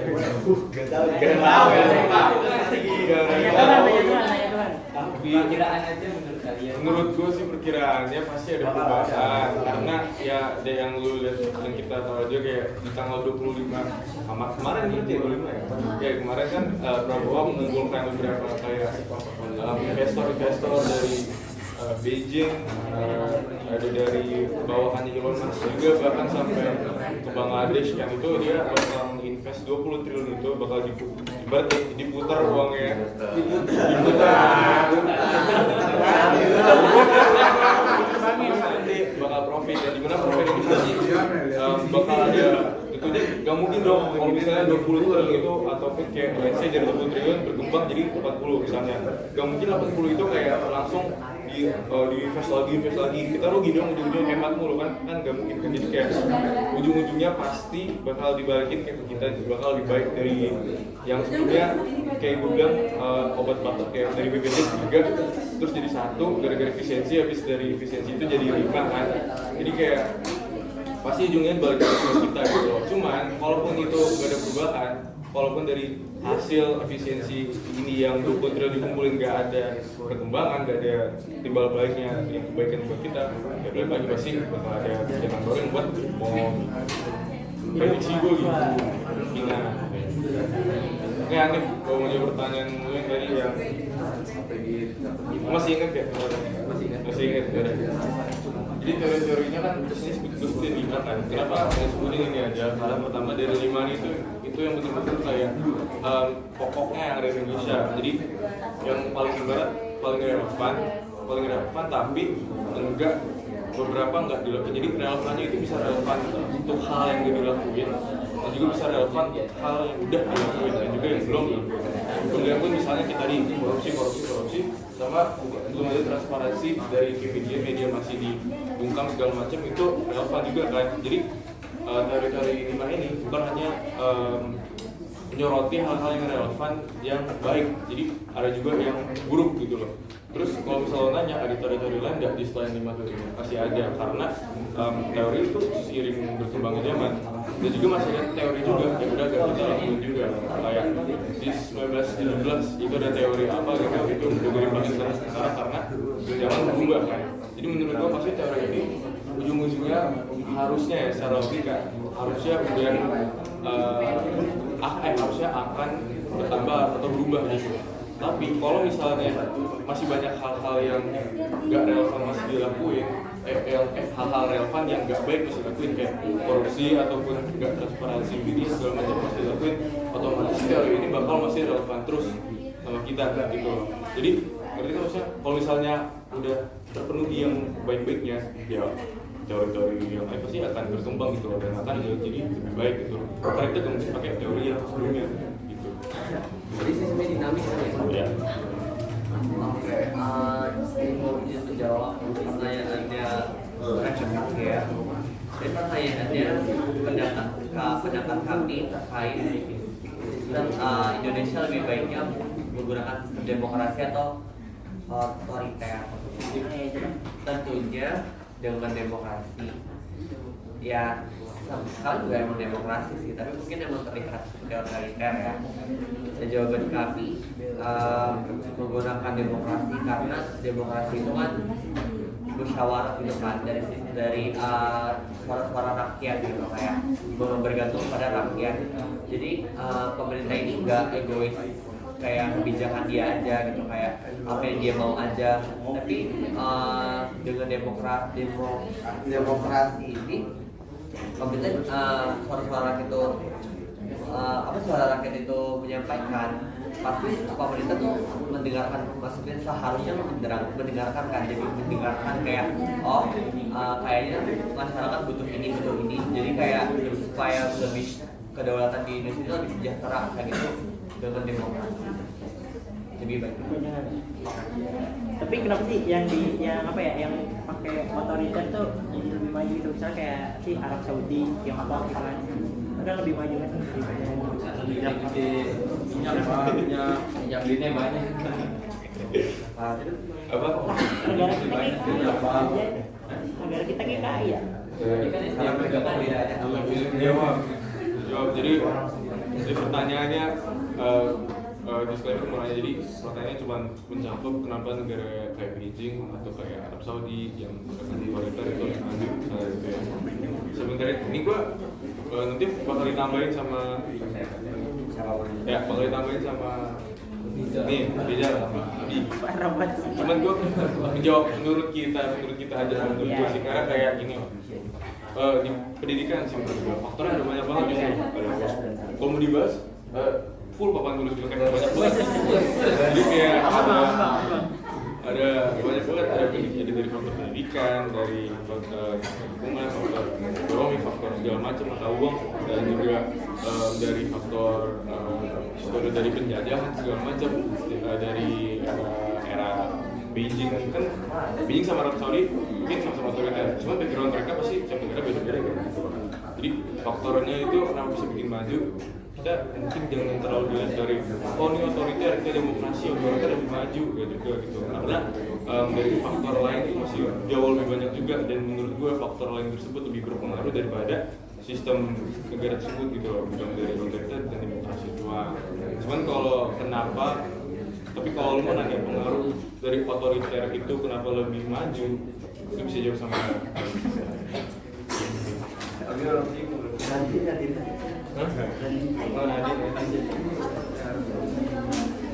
Gak tahu ya Pak, perkiraan aja menurut kalian. Menurut gue sih perkiraannya pasti ada perubahan, karena ya ada yang lu lihat yang kita tahu aja kayak di tanggal 25 kemarin berarti 25 ya. Ya kemarin kan Prabowo mengumpulkan beberapa kayak investor dari Beijing, ada dari bawahannya Elon Musk juga, bahkan sampai ke Bangladesh, yang itu dia bakal invest 20 triliun itu bakal diputar uangnya, nanti bakal profit, dan dimana profit investasi bakal ada itu dia gak mungkin dong kalau misalnya 20 triliun itu ataupun kayak let's say dari 20 triliun berkembang jadi 40 misalnya, gak mungkin 80 itu kayak langsung di invest lagi kita rugi dong, ujung-ujungnya hemat mulu kan gak mungkin kan, jadi kayak ujung-ujungnya pasti bakal dibalikin kayak kita, bakal lebih baik dari yang sebelumnya. Kayak gue bilang obat batuk kayak dari BPJS juga terus jadi 1 gara-gara efisiensi, habis dari efisiensi itu jadi 5 kan, jadi kayak pasti ujungnya balik ke kita gitu loh. Cuman walaupun itu gak ada perubahan, walaupun dari hasil efisiensi ini yang 20 triliun dikumpulin gak ada perkembangan, gak ada timbal baliknya yang kebaikan buat kita, ya balik lagi pasti bakal ada kebijakan baru yang buat mau prediksi gue gitu. Kayak aneh kalau mau jawab pertanyaan gue yang tadi yang masih ingat ya? Masih ingat ya? Jadi teori-teorinya kan seperti 5 kan. Kenapa saya sebutin ini aja? Karena pertama dari 5 itu yang betul-betul kayak pokoknya yang ada di Indonesia. Jadi yang paling ibarat, paling relevan tapi enggak, beberapa enggak dilakukan. Jadi relevannya itu bisa relevan untuk hal yang dilakuin, dan juga bisa relevan hal yang udah dilakuin dan juga yang belum dilakuin. Pun misalnya kita di korupsi sama belum ada transparansi dari media masih dibungkam segala macam, itu relevan juga kan. Jadi teori-teori 5 ini bukan hanya menyoroti hal-hal yang relevan yang baik, jadi ada juga yang buruk gitu loh. Terus kalau misalnya nanya ada teori-teori lain nggak di selain 5 teori ini? Pasti ada, karena teori itu seiring berkembangnya zaman, dan juga masih ada teori juga yang udah agak kita lakuin juga, kayak di 1917 itu ada teori apa gitu, itu udah dikembangin sekarang karena zaman berubah kan. Jadi menurut gua pasti teori ini ujung-ujungnya harusnya ya secara logika harusnya kemudian harusnya akan bertambah atau berubah gitu. Tapi kalau misalnya masih banyak hal-hal yang nggak relevan masih dilakuin, hal-hal relevan yang nggak baik masih dilakuin kayak korupsi ataupun nggak transparansi media segala macam masih dilakuin, otomatis teori ini bakal masih relevan terus sama kita gitu. Jadi berarti kan maksudnya kalau misalnya udah terpenuhi yang baik-baiknya, ya teori-teori yang lain pasti akan berkembang gitu dan akan jadi lebih baik gitu. Karena kita nggak mesti pakai teori yang sebelumnya gitu. Jadi sistemnya dinamis kan ya? Oke, ini mau menjawab pertanyaannya refleksi ya. Jadi pertanyaannya pendapat kami terkait sistem Indonesia lebih baiknya menggunakan sistem demokrasi atau otoriter. Tentunya dengan demokrasi ya sekarang juga emang demokrasi sih, tapi mungkin emang terlihat seperti otoriter ya. Dan jawaban kami menggunakan demokrasi karena demokrasi itu kan musyawarah gitu kan, dari suara-suara rakyat gitu, kayak bergantung pada rakyat. Jadi pemerintah ini nggak egois kayak kebijakan dia aja gitu, kayak apa yang dia mau aja. Tapi dengan demokrasi ini pemerintah suara-suara rakyat itu suara rakyat itu menyampaikan, pasti pemerintah tuh mendengarkan, maksudnya seharusnya mendengarkan kan, jadi mendengarkan kayak kayaknya masyarakat butuh ini, jadi kayak supaya lebih kedaulatan di Indonesia itu lebih sejahtera kayak gitu dengan demokrasi lebih baik. Tapi kenapa sih yang pakai otoriter tuh jadi lebih maju gitu, misalnya kayak si Arab Saudi, Tiongkok gitu kan, ada lebih maju kan? Minyak dunia banyak. Apa? Negara kita kayak kaya. Jawab. Jadi pertanyaannya disclaimer mulai, jadi pertanyaannya cuma mencakup kenapa negara kayak Beijing atau kayak Arab Saudi yang otoriter itu yang maju misalnya gitu ya. Sebenarnya ini gua nanti bakal ditambahin sama Nih, beda sama Abi. Cuman gue menjawab menurut kita aja, menurut gue sih, karena kayak gini di pendidikan sih menurut gue faktornya ada banyak banget justru. Kalau mau dibahas full papan tulis juga kayak banyak banget. Jadi kayak ada banyak banget, ada dari faktor pendidikan, dari faktor lingkungan, faktor ekonomi, faktor segala macam mata uang, dan juga dari faktor historis dari penjajahan segala macam, dari era Beijing kan Beijing sama Arab Saudi mungkin sama-sama otoriter, cuma background mereka pasti saya kira beda-beda gitu. Jadi faktornya itu kenapa bisa bikin maju, kita mungkin jangan terlalu dilihat dari ini otoriter, kita demokrasi, otoriter lebih maju gitu. Karena dari faktor lain itu masih jauh lebih banyak juga, dan menurut gue faktor lain tersebut lebih berpengaruh daripada sistem negara tersebut gitu loh, bukan dari otoriter dan demokrasi doang. Cuman kalau kenapa, tapi kalau lu mau nanya pengaruh dari otoriter itu kenapa lebih maju, itu bisa jawab sama Nadine.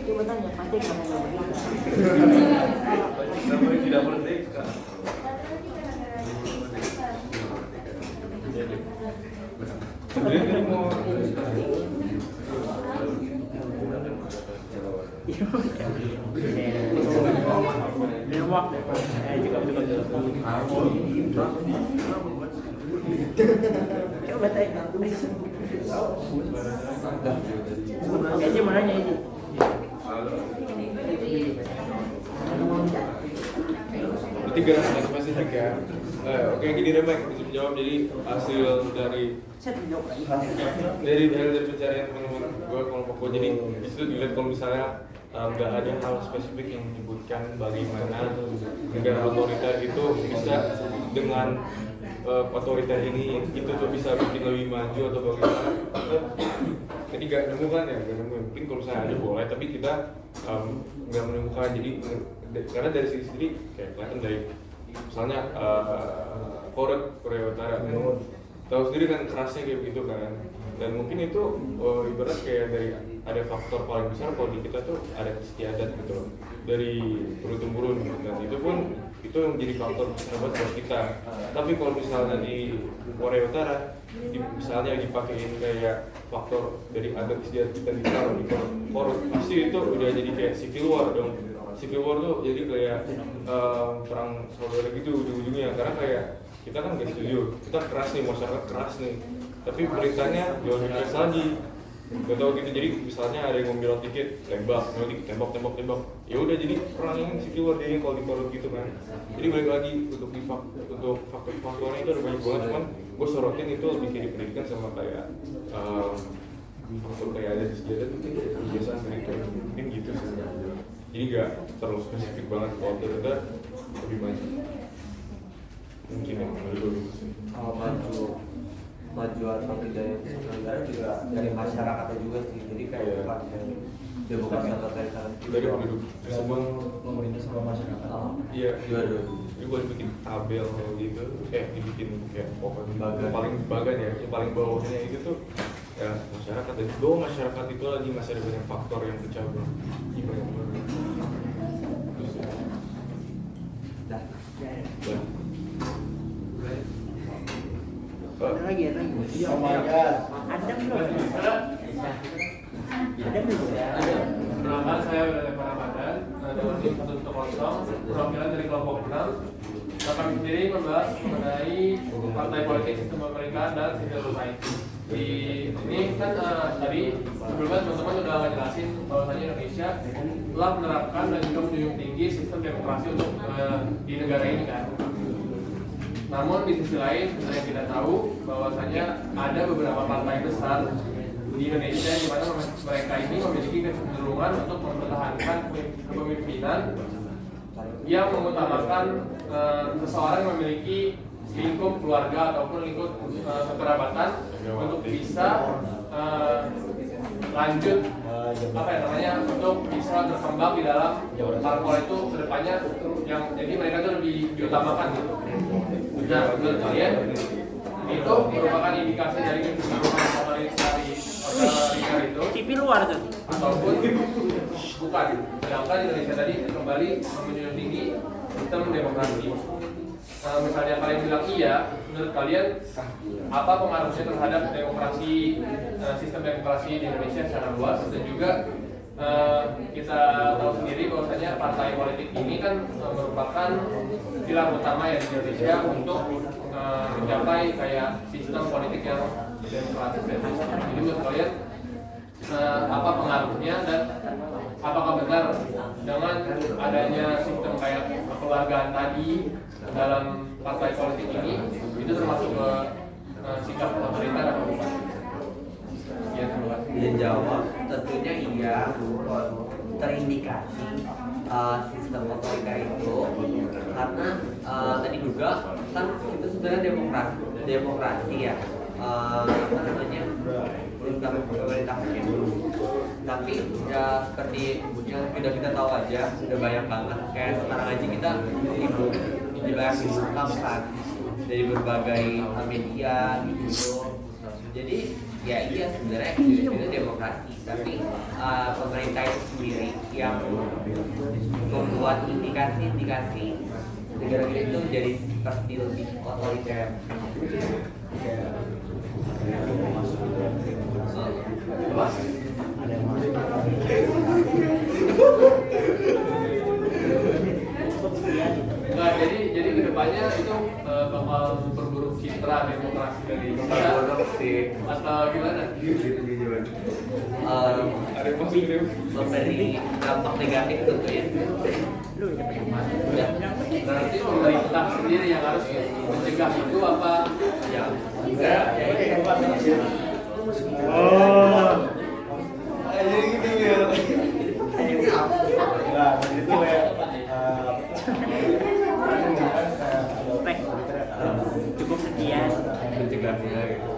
Coba tanya, pasti kamu namanya tidak merdeka. Sebenarnya mau coba tanya, kayaknya mau nanya ini. Berarti gak spesifik ya. Oke, gini deh Mike, bisa menjawab. Jadi hasil dari pencarian teman-teman gue kelompok gue, jadi disitu dilihat kalau misalnya nggak ada hal spesifik yang menyebutkan bagaimana negara otoriter itu bisa dengan otoriter ini itu tuh bisa bikin lebih maju atau bagaimana. Jadi nggak nemu kan ya, nggak nemu. Mungkin kalau misalnya ada boleh, tapi kita nggak menemukan. Jadi karena dari sini sendiri kayak kelihatan dari misalnya Korea Utara, tahu sendiri kan kerasnya kayak begitu kan. Dan mungkin itu ibarat kayak dari ada faktor paling besar kalau di kita tuh ada istiadat gitu loh, dari turun-temurun, dan itu pun itu yang menjadi faktor terhebat buat kita. Tapi kalau misalnya di Korea Utara misalnya dipakein kayak faktor dari adat istiadat kita ditaruh di korup, pasti itu udah jadi kayak civil war dong. Civil war tuh jadi kayak perang saudara gitu ujung-ujungnya, karena kayak kita kan nggak setuju, kita keras nih, masyarakat keras nih, tapi beritanya jauh lebih keras lagi. Gak tau gitu, jadi misalnya ada yang ngambil tiket, tembak, ya udah jadi perang yang civil war jadi kalau di korup gitu kan. Jadi balik lagi untuk faktor-faktornya itu ada banyak banget, cuman gue sorotin itu lebih kayak di pendidikan sama kayak faktor kayak ada di sejadah mungkin kebiasaan mereka mungkin gitu sih. Jadi gak terlalu spesifik banget, kalau ternyata lebih maju mungkin yang menurut gue. Kalau maju atau tidak negara juga dari masyarakatnya juga sih, jadi kayak bukan demokrasi atau otoriter dari penduduk semua pemerintah sama masyarakat. Iya, jadi boleh bikin tabel gitu, kayak dibikin kayak pokoknya paling bagan ya, yang paling bawahnya itu tuh ya masyarakat, dan bawah masyarakat itu lagi masih ada banyak faktor yang bercabang gimana. Ada lagi. Oh my god. Ada belum? Ada belum? Perkenalkan, saya Berada Ramadan dengan tim 110 perwakilan dari kelompok 6. Kami sendiri membahas mengenai partai politik, sistem pemerintahan, dan civil society. Di ini kan tadi sebelumnya teman-teman sudah ngejelasin bahwasanya Indonesia telah menerapkan dan juga menjunjung tinggi sistem demokrasi untuk di negara ini kan. Namun di sisi lain saya tidak tahu bahwasanya ada beberapa partai besar di Indonesia di mana mereka ini memiliki kecenderungan untuk mempertahankan kepemimpinan yang mengutamakan seseorang yang memiliki lingkup keluarga ataupun lingkup kekerabatan untuk bisa lanjut untuk bisa berkembang di dalam parpol itu kedepannya, yang jadi mereka itu lebih diutamakan gitu. Nah, menurut kalian itu merupakan indikasi dari kecenderungan dari linear itu TV luar tuh ataupun bukan. Sedangkan Indonesia tadi kembali menjunjung tinggi sistem demokrasi. Misalnya kalian bilang iya, menurut kalian apa pengaruhnya terhadap demokrasi, sistem demokrasi di Indonesia secara luas, dan juga kita tahu sendiri bahwasanya partai politik ini kan merupakan pilar utama ya di Indonesia untuk mencapai kayak sistem politik yang demokratis. Jadi menurut kalian apa pengaruhnya dan apakah benar dengan adanya sistem kayak kekeluargaan tadi dalam partai politik ini itu termasuk sikap otoriter atau bukan? Ya, Dia jawab tentunya iya, terindikasi sistem otoriter itu karena tadi juga kan itu sebenarnya demokrasi ya, apa namanya, sistem pemerintahan itu. Tapi ya seperti yang sudah kita tahu aja, sudah banyak banget kayak sekarang aja kita sibuk dibahas kan dari berbagai media gitu. Jadi ya iya sebenarnya itu demokrasi, tapi pemerintah itu sendiri yang membuat indikasi negara kita itu jadi seperti lebih otoriter. Nah, jadi kedepannya itu bakal memperburuk citra demokrasi dari Indonesia atau gimana? Memberi dampak negatif tentunya. Berarti pemerintah sendiri yang harus mencegah itu apa? Ya, enggak. Jadi gitu ya. Nah, itu ya. Cukup sekian mencegahnya gitu.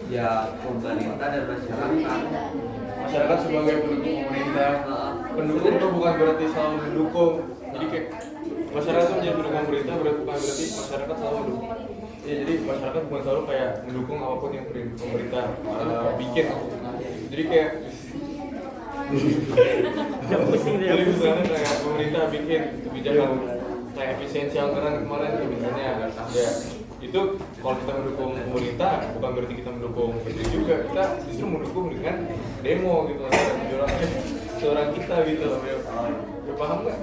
Ya pemerintah dan masyarakat sebagai pendukung pemerintah. Pendukung itu bukan berarti selalu mendukung. Jadi kayak masyarakat itu menjadi pendukung pemerintah bukan berarti masyarakat selalu mendukung. Ya, jadi masyarakat bukan selalu kayak mendukung apapun yang pemerintah bikin. Jadi kayak jadi misalnya kayak pemerintah bikin kebijakan kayak efisiensi anggaran kemarin misalnya ya itu kalau kita mendukung pemerintah bukan berarti kita mendukung menteri juga, kita justru mendukung dengan demo gitu seorang kita gitu ya paham nggak?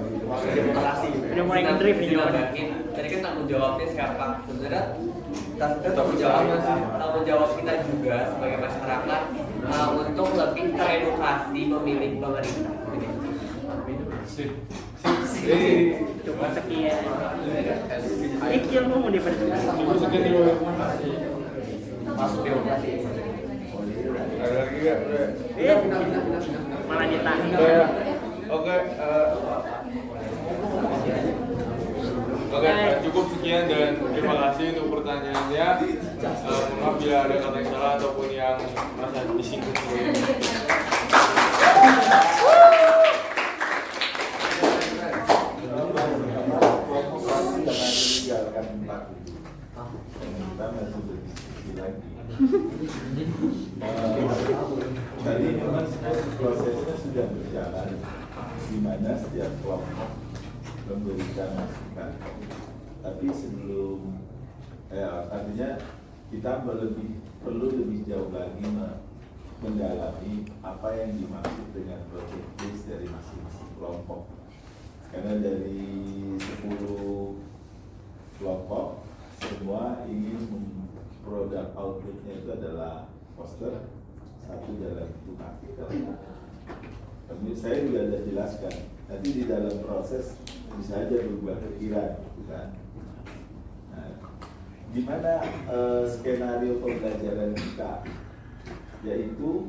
Demokrasi udah mulai ngedrift nih jawabannya. Tadi kan tanggung jawabnya siapa? Sebenarnya tanggung jawab kita juga sebagai masyarakat untuk lebih teredukasi memilih pemerintah. Coba sekian. Ikil mau dipercayai. Masuk demokrasi. Ada lagi nggak? Malah ditahan. Oke, cukup sekian dan terima kasih untuk pertanyaannya. Maaf bila ada kata yang salah ataupun yang merasa disinggung. Tadi memang prosesnya sudah berjalan, di mana setiap kelompok memberikan masukan. Tapi sebelum, artinya kita perlu lebih jauh lagi mendalami apa yang dimaksud dengan project base dari masing-masing kelompok. Karena dari 10 kelompok semua ingin produk outputnya itu adalah poster, satu dalam bentuk artikel. Tapi saya juga sudah jelaskan, nanti di dalam proses bisa aja berubah pikiran, bukan? Nah, gimana skenario pembelajaran kita, yaitu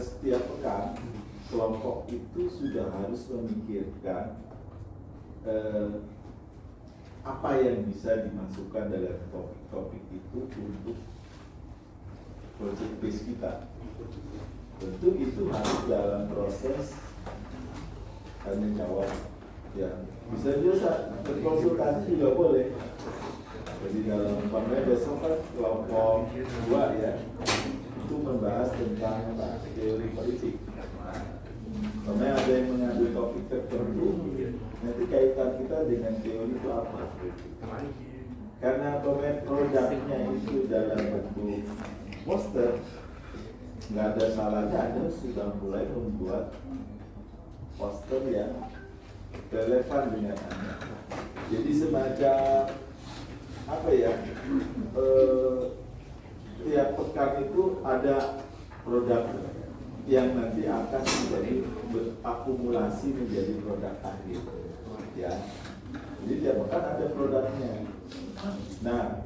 setiap pekan kelompok itu sudah harus memikirkan apa yang bisa dimasukkan dalam topik-topik itu untuk project base kita. Tentu itu harus dalam proses tanya jawab. Ya, bisa juga berkonsultasi juga boleh. Jadi dalam besok kan kelompok 2 ya, itu membahas tentang teori politik. Karena ada yang mengambil topik tertentu, nanti kaitan kita dengan teori itu apa? Karena produknya itu dalam bentuk poster, nggak ada salahnya Anda sudah mulai membuat poster yang relevan dengan Anda. Jadi semacam apa ya? Tiap pekan itu ada produk yang nanti akan menjadi berakumulasi menjadi produk akhir, ya. Jadi tiap pekan ada produknya. Nah,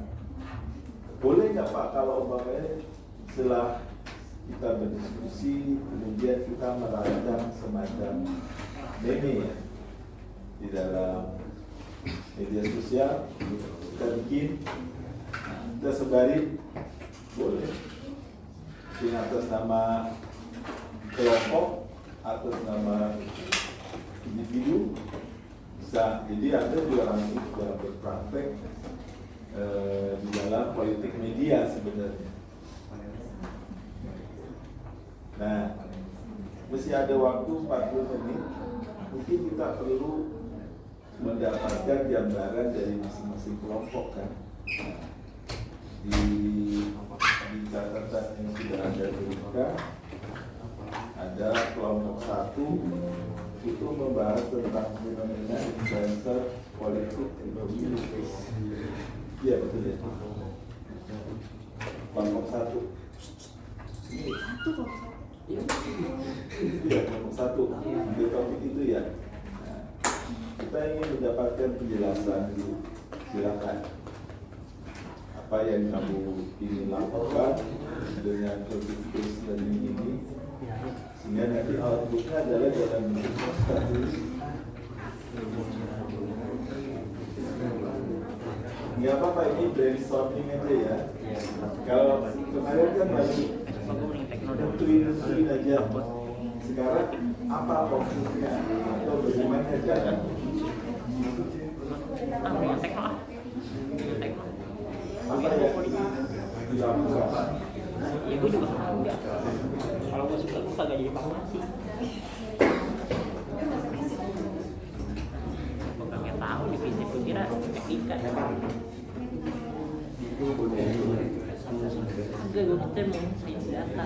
boleh nggak Pak kalau umpamanya setelah kita berdiskusi, kemudian kita merancang semacam meme ya, di dalam media sosial, kita bikin, kita sebarin, boleh. Di atas nama kelompok, atas nama individu, bisa. Jadi ada juga orang itu sudah berpraktek di dalam politik media sebenarnya. Nah, mesti ada waktu 40 menit. Mungkin kita perlu mendapatkan gambaran dari masing-masing kelompok kan. Di catatan yang sudah ada berikan, ada kelompok 1 itu membahas tentang fenomena influencer politik di pemilu. Iya betul ya. Kelompok 1. Iya kelompok 1 di topik itu ya. Nah, kita ingin mendapatkan penjelasan dulu. Silakan. Apa yang kamu ingin lakukan dengan topik study ini, sehingga nanti outputnya adalah dalam bentuk poster. Nggak apa-apa, ini brainstorming aja ya. Kalau kemarin kan masih tentuin aja. Sekarang apa fokusnya atau bagaimana cara? Apa yang dilakukan? Ya gue juga enggak. Kalau gue suka gue kagak jadi farmasi. Gue kagak tahu divisi gue kira teknika. Enggak, gue kita mau sains data.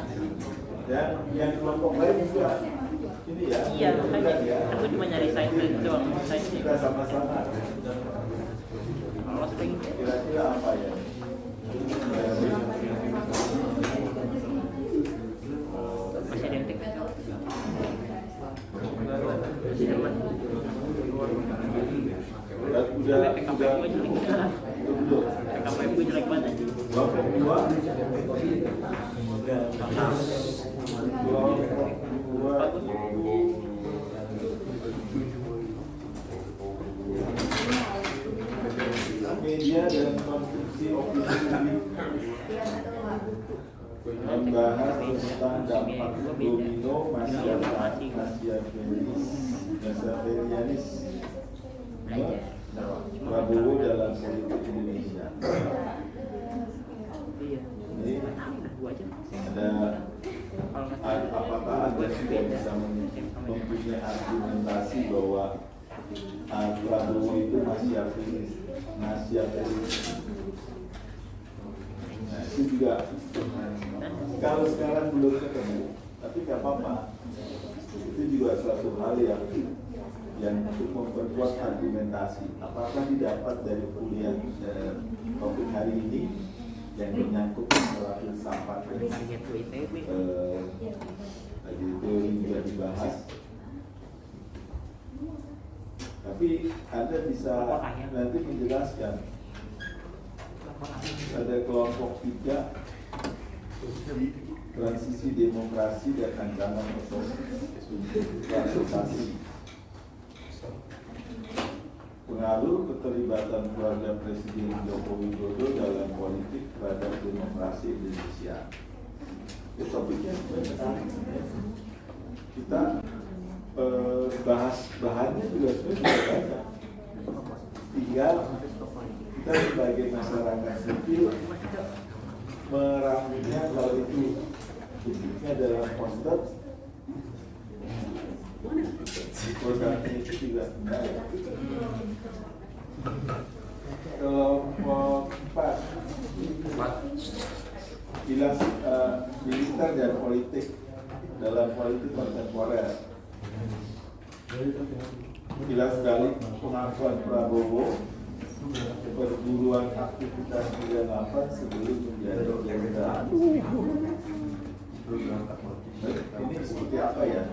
Yang kelompok lain juga ini ya? Iya, makanya aku cuma nyari sains doang. Kita sama-sama. Kalau sering kira-kira apa ya? Masih ada yang teknik. Udah PKPM gue jelek banget. PKPM gue jelek banget. Media dan konstruksi opini publik membahas tentang dampak domino Machiavellianis Prabowo dalam politik Indonesia. Ini ada apakah Anda sudah bisa mempunyai argumentasi bahwa Prabowo itu Machiavellianis? Nah itu juga kalau sekarang belum ketemu, tapi nggak apa-apa. Itu juga suatu hal yang untuk memperkuat argumentasi. Apakah didapat dari kuliah topik hari ini yang menyangkut masalah filsafat lagi teori juga dibahas. Tapi Anda bisa nanti menjelaskan ada kelompok 3 transisi demokrasi dan ancaman otorisasi, pengaruh keterlibatan keluarga Presiden Joko Widodo dalam politik terhadap demokrasi Indonesia. Itu topiknya menarik. Kita bahas bahannya juga sudah banyak. Tinggal kita kita sebagai masyarakat sipil merangkumnya kalau itu bentuknya dalam poster produknya itu juga enggak. Kelompok 4 jelas militer dan politik dalam politik kontemporer. Jelas sekali pengakuan Prabowo perburuan aktivitas 38 sebelum menjadi jenderal. Ini seperti apa ya?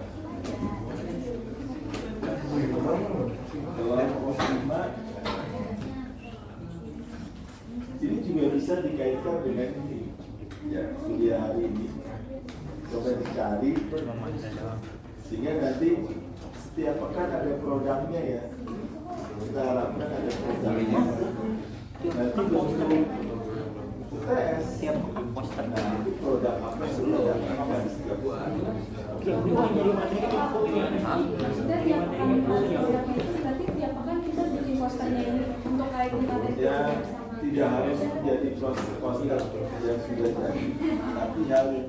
Kelompok 5 ini juga bisa dikaitkan dengan ini ya, kuliah hari ini coba dicari sehingga nanti setiap pekan ada programnya ya, kita harapkan ada programnya nanti bentuk UTS tiap poster. Nah itu produk apa sudah akan setiap bulan. Maksudnya tiap pekan itu berarti tiap pekan kita bikin posternya ini untuk kayak kita Ya, tidak harus menjadi poster yang sudah jadi, tapi harus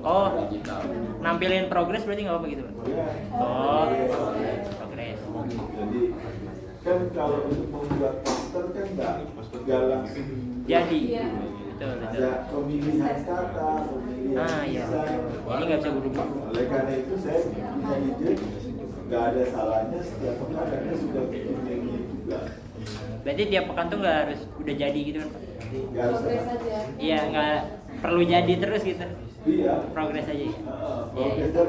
nampilin progres berarti nggak apa gitu, Pak? Ya. Progres. Jadi kan kalau untuk membuat poster kan nggak langsung jadi. Betul. Ada pemilihan kata, pemilihan desain. Ini nggak bisa buru-buru. Oleh karena itu saya punya ide, nggak ada salahnya setiap pekan Anda sudah bikin ini juga. Berarti tiap pekan tuh nggak harus udah jadi gitu kan, Pak? progres aja. Iya, nggak perlu jadi terus gitu. Iya. Progres aja ya. Progres dan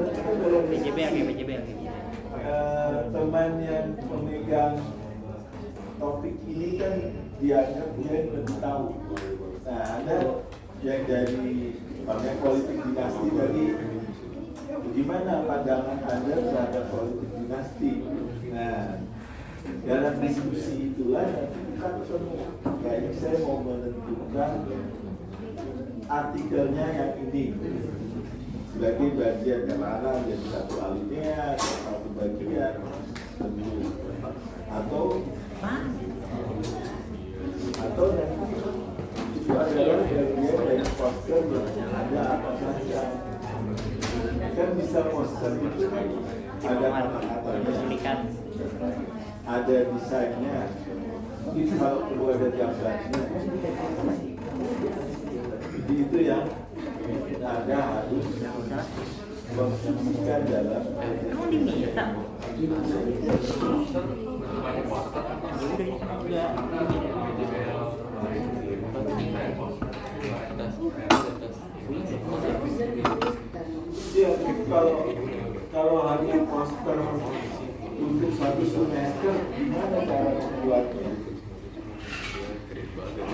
PJBL kayak PJBL. Teman yang memegang topik ini kan dianggap dia lebih tahu. Nah, Anda yang dari partai politik dinasti tadi, gimana pandangan Anda terhadap politik dinasti? Nah, dalam diskusi itulah nanti kita ketemu. Kayaknya saya mau menentukan artikelnya yang ini sebagai bagian karena jadi satu alinea atau satu bagian atau nanti itu adalah bagian dari poster yang ada apa saja. Kan bisa poster itu kan ada kata-katanya, ada desainnya, mungkin kalau perlu ada gambarnya. Jadi itu yang ada harus memfungsikan dalam ya, kalau hanya poster untuk satu semester, gimana cara membuatnya?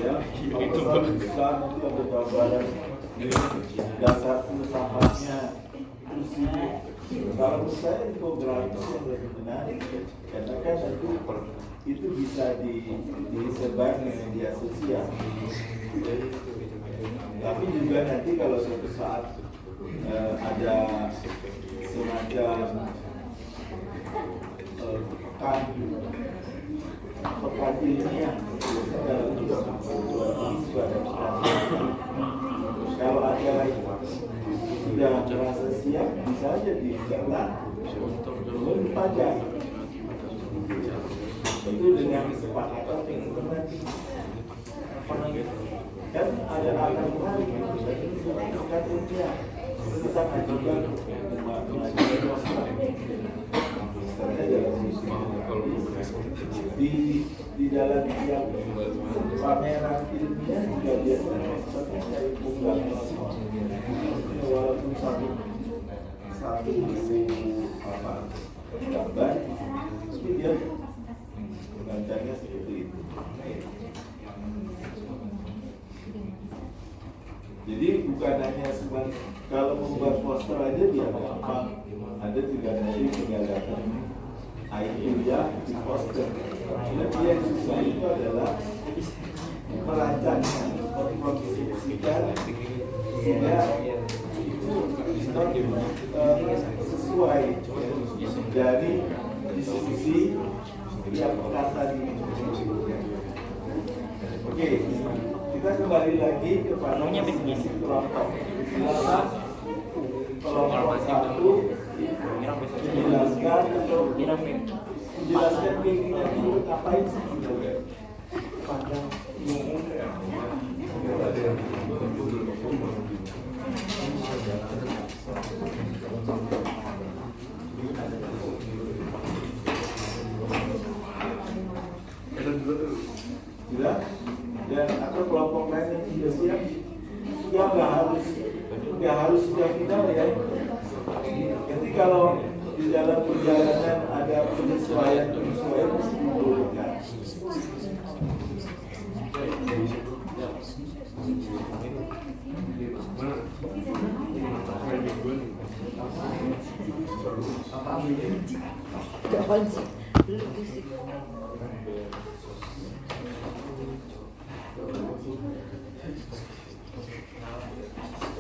Ya, kalau bisa nanti ada gambaran dasar filsafatnya. Terus ini, kalau menurut saya infografis yang lebih menarik, karena kan itu bisa disebar di media sosial. Tapi juga nanti kalau suatu saat ada semacam pekan ilmiah dalam juga kalau ada sudah merasa siap bisa aja dicetak belum dipajang itu dengan kesepakatan yang benar kan ada akan menarik kan ilmiah kita mencoba di dalam yang pameran ilmiah juga biasanya dari pembuatan walaupun satu gambar tapi dia mengajarnya seperti itu. Jadi bukan hanya sebagai kalau membuat poster aja dia gampang, ada juga nanti penggagalan idea di poster. Tapi yang susah itu adalah merancangnya, memproduksikan sehingga itu sesuai dari diskusi yang kata di Oke, kita kembali lagi kepada masing-masing kelompok. Silakan kelompok satu menjelaskan untuk menjelaskan keinginan itu ngapain sih? Pandang sudah, dan atau kelompok lain yang sudah siap, ya nggak harus sudah final ya. Jadi kalau di dalam perjalanan ada penyesuaian mesti dibolehkan.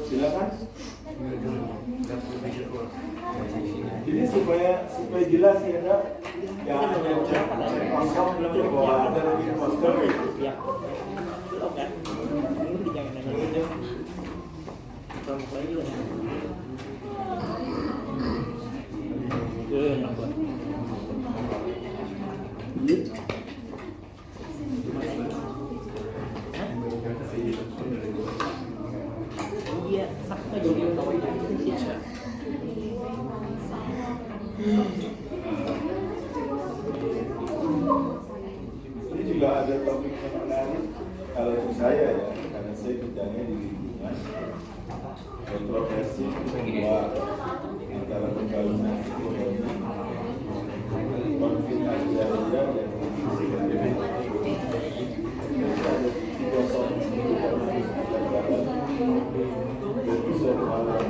Silakan. Jadi supaya jelas ya, nggak hanya cek kosong bahwa ada lagi poster. Ya. Belum kan? Ini jangan nanya gitu. Kelompok lain juga. Nambah. Iya, sakit aja gitu. Ini juga ada topik yang menarik kalau untuk saya ya, karena saya kerjanya di lingkungan kontroversi bahwa antara pembangunan ekonomi, konflik agraria dan ada kosong itu karena kegagalan dan bisa malam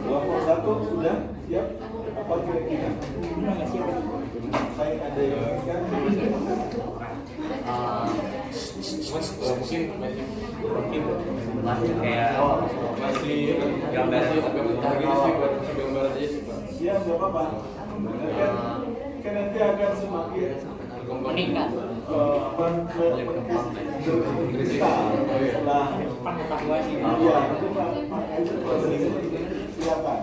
kelompok satu sudah siap apa kira-kira? Saya ada yang kan? Masih kayak gambar siap nggak apa-apa. Kan nanti akan semakin meningkat. Setelah pengetahuan silakan.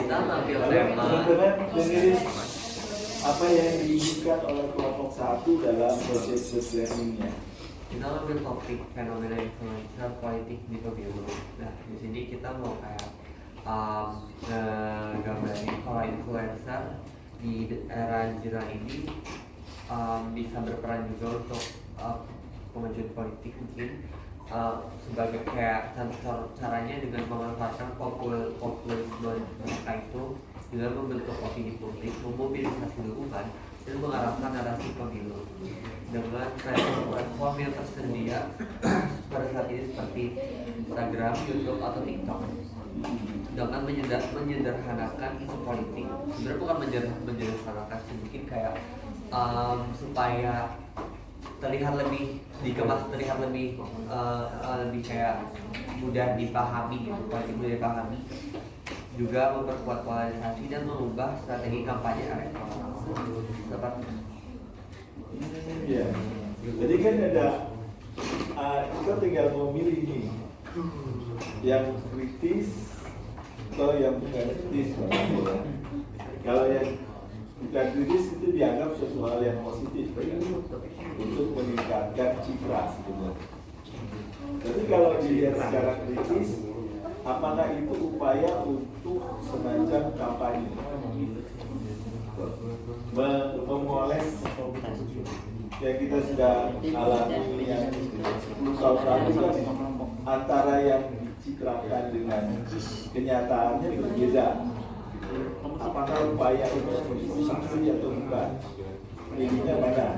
kita ngambil tema dengerin apa yang diinginkan oleh kelompok satu dalam proses learningnya. Kita ngambil topik fenomena influencer politik di pemilu. Nah, di sini kita mau kayak gambarin kalau influencer di era digital ini bisa berperan juga untuk kemajuan politik mungkin sebagai kayak caranya dengan memanfaatkan populisme mereka itu dengan membentuk opini publik, memobilisasi dukungan dan mengarahkan narasi pemilu dengan platform yang tersedia pada saat ini seperti Instagram, YouTube atau TikTok dengan menyederhanakan isu politik. Sebenarnya bukan menyederhanakan sih, mungkin kayak supaya terlihat lebih dikemas, terlihat lebih kayak mudah dipahami gitu, politik mudah dipahami. Juga memperkuat polarisasi dan mengubah strategi kampanye elektoral. Seperti Iya. Jadi kan ada kita tinggal memilih nih yang kritis atau yang bukan kritis. Kalau yang bukan kritis itu dianggap sesuatu hal yang positif ya, untuk meningkatkan citra sebenarnya. Tapi kalau dilihat secara kritis, apakah itu upaya untuk semacam kampanye memoles yang kita sudah alami yang 10 tahun lalu kan antara yang dicitrakan dengan kenyataannya berbeda. Apakah upaya itu saksi atau bukan? Ininya mana?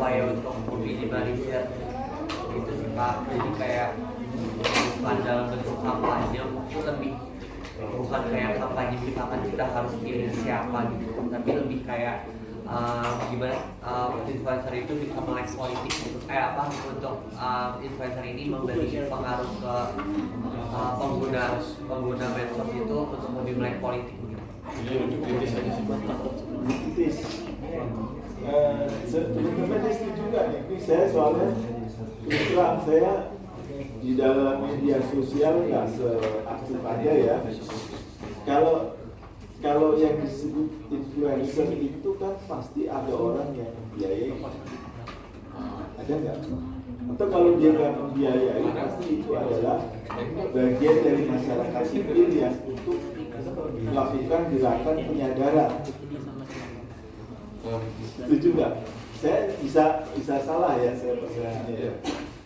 upaya untuk meminimalisir itu sih Pak. Jadi kayak dalam bentuk kampanye mungkin lebih bukan kayak kampanye misalkan kita harus pilih siapa gitu, tapi lebih kayak gimana influencer itu bisa melek politik gitu. Untuk influencer ini memberi pengaruh ke pengguna medsos itu untuk lebih melek politik gitu. Sebenarnya setuju nggak nih? Ini saya soalnya terang saya di dalam media sosial nggak seaktif aja ya. Kalau yang disebut influencer itu kan pasti ada orang yang membiayai. Ada nggak? Atau kalau dia nggak membiayai, pasti itu adalah bagian dari masyarakat sipil yang untuk melakukan gerakan penyadaran. Setuju nggak? Saya bisa salah ya saya percayanya ya.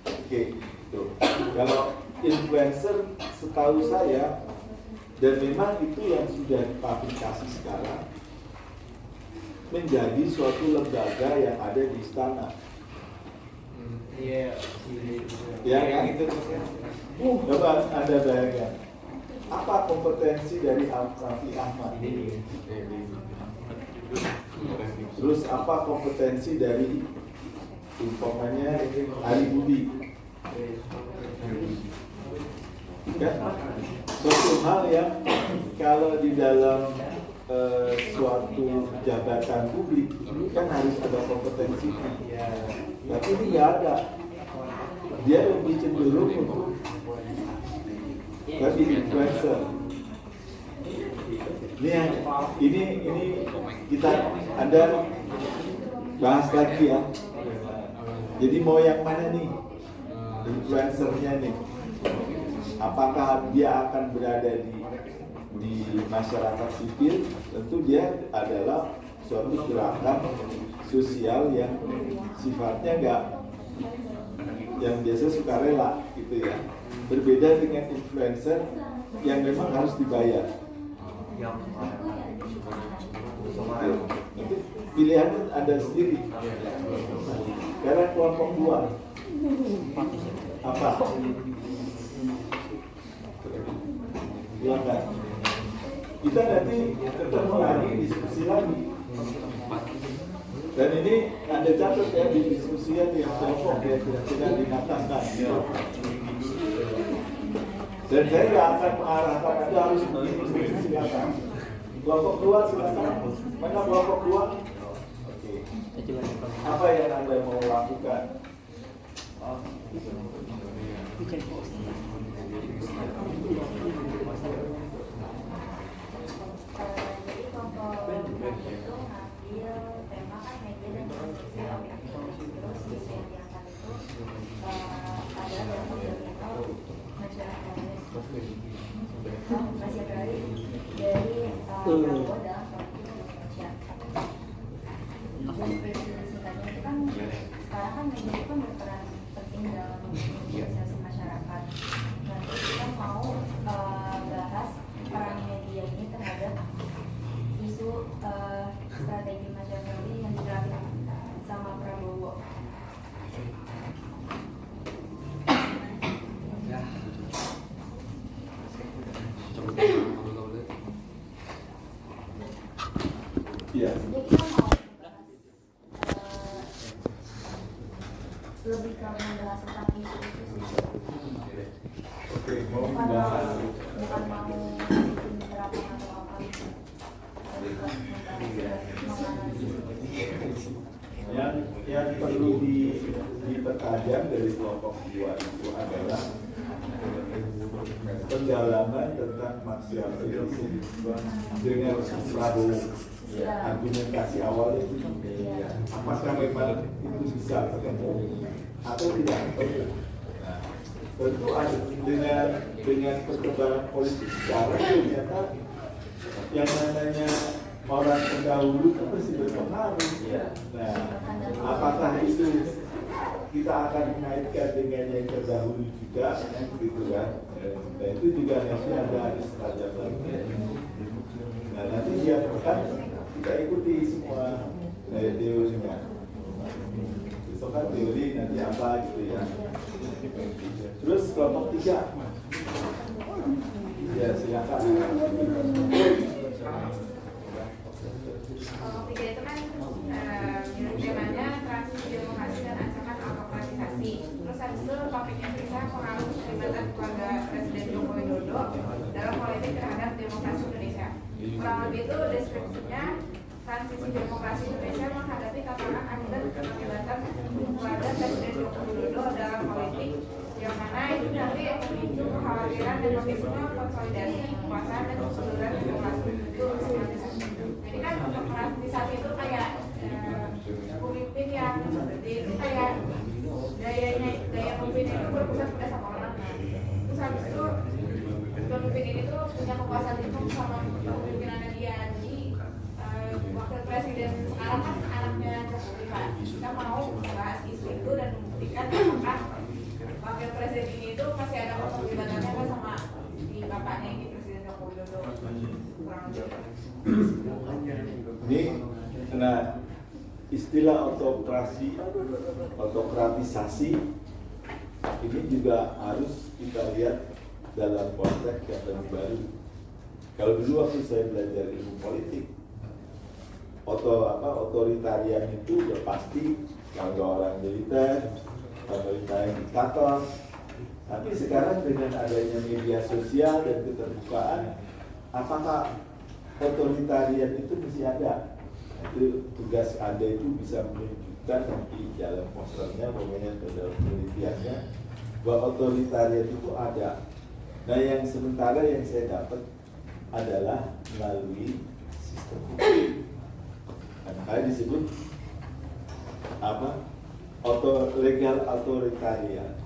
Oke, tuh. Kalau influencer setahu saya, dan memang itu yang sudah dipublikasi sekarang, menjadi suatu lembaga yang ada di istana. Iya, ya kan? Gitu. Coba Anda bayangkan, apa kompetensi dari Raffi Ahmad? Terus apa kompetensi dari umpamanya Ali Budi? Ya, suatu hal yang kalau di dalam suatu jabatan publik kan harus ada kompetensi. Tapi ini nggak ada. Dia lebih cenderung untuk jadi influencer. Ini kita Anda bahas lagi ya. Jadi mau yang mana nih influencernya nih? Apakah dia akan berada di masyarakat sipil? Tentu dia adalah suatu gerakan sosial yang sifatnya enggak yang biasa sukarela gitu ya. Berbeda dengan influencer yang memang harus dibayar. Itu pilihannya ada sendiri. Karena kelompok dua apa? Silakan. Kita nanti ketemu lagi, diskusi lagi. Dan ini Anda catat ya di diskusinya yang kelompok ya tidak dimatangkan. Dan saya nggak akan mengarahkan Anda harus begini, silakan. Kelompok dua silakan. Mana kelompok dua? Oke. Apa yang Anda mau lakukan? Sekarang kan media itu kan berperan penting dalam sosialisasi masyarakat. Nanti kita mau bahas peran media ini terhadap isu strategi masyarakat ini yang dijelaskan sama Prabowo. Iya. Jadi kita mau lebih ke membahas tentang isu-isu sih. Oke, mau membahas. Bukan mau bikin terapi atau apa gitu. Yang perlu dipertajam dari kelompok dua itu adalah pendalaman tentang maksialisme dengan Prabowo. Argumentasi awalnya itu apakah memang itu bisa ketemu atau tidak? Nah, tentu ada dengan perkembangan politik sekarang ternyata yang namanya orang terdahulu itu pasti berpengaruh. Nah, apakah itu kita akan mengaitkan dengan yang terdahulu juga, gitu kan? Nah itu juga nanti ada setajam lagi. Nah nanti dia kan kita ikuti semua teorinya. kan teori nanti apa gitu ya. Terus kelompok 3. Ya silakan. Kelompok 3 itu kan temanya transisi demokrasi dan ancaman autokratisasi. Terus habis itu topiknya kita pengaruh keterlibatan keluarga Presiden Joko Widodo dalam politik terhadap demokrasi Indonesia. Kurang lebih itu deskripsinya transisi demokrasi Indonesia menghadapi tantangan akibat keterlibatan keluarga Presiden Joko Widodo dalam politik, yang mana itu nanti memicu kekhawatiran nepotisme, konsolidasi kekuasaan dan keseluruhan demokrasi itu sistematisasi. Jadi kan demokratisasi itu kayak pemimpin yang seperti itu kayak gaya pemimpin itu berpusat pada satu orang. Terus habis itu pemimpin ini tuh punya kekuasaan itu sama kepemimpinannya dia. Jadi wakil presiden sekarang kan anaknya Jokowi Pak. Kita mau membahas isu itu dan membuktikan apakah wakil presiden ini itu masih ada keterlibatannya kan sama di bapaknya ini Presiden Joko Widodo. Kurang lebih. Ini nah istilah autokratisasi ini juga harus kita lihat dalam konteks yang lebih baru. Kalau dulu waktu saya belajar ilmu politik, otoritarian itu ya pasti kalau orang militer, pemerintah yang diktator. Tapi sekarang dengan adanya media sosial dan keterbukaan, apakah otoritarian itu masih ada? Itu tugas Anda itu bisa menunjukkan nanti dalam posternya, pokoknya dalam penelitiannya, bahwa otoritarian itu ada. Nah yang sementara yang saya dapat adalah melalui sistem hukum. Makanya disebut apa? Legal authoritarian.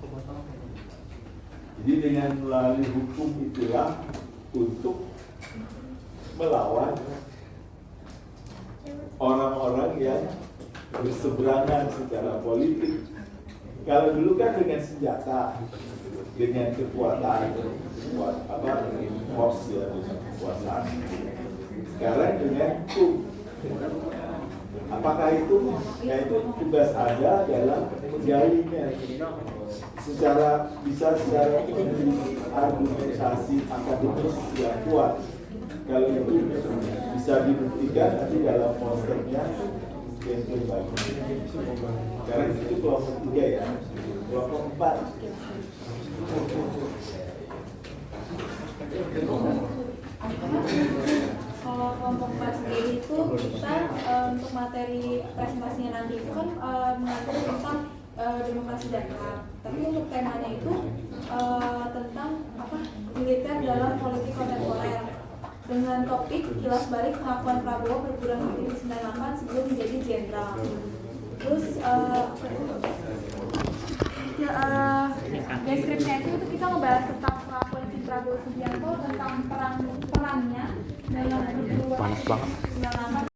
Jadi dengan melalui hukum itulah untuk melawan orang-orang yang berseberangan secara politik. Kalau dulu kan dengan senjata, dengan kekuatan, force ya, dengan kekuasaan. Sekarang dengan hukum. Apakah itu? Ya itu tugas Anda dalam menggalinya secara argumentasi akademis yang kuat. Kalau itu bisa dibuktikan nanti dalam posternya yang terbaik. Sekarang itu kelompok 3 ya, kelompok 4. Kalau kelompok 4 sendiri itu kita untuk materi presentasinya nanti itu kan mengatur tentang demokrasi dan HAM. Tapi untuk temanya itu tentang militer dalam politik kontemporer dengan topik kilas balik pengakuan Prabowo perguruan tinggi 98 sebelum menjadi jenderal. Terus deskripsinya itu kita ngebahas tentang pengakuan Prabowo Subianto tentang perannya dalam perguruan 98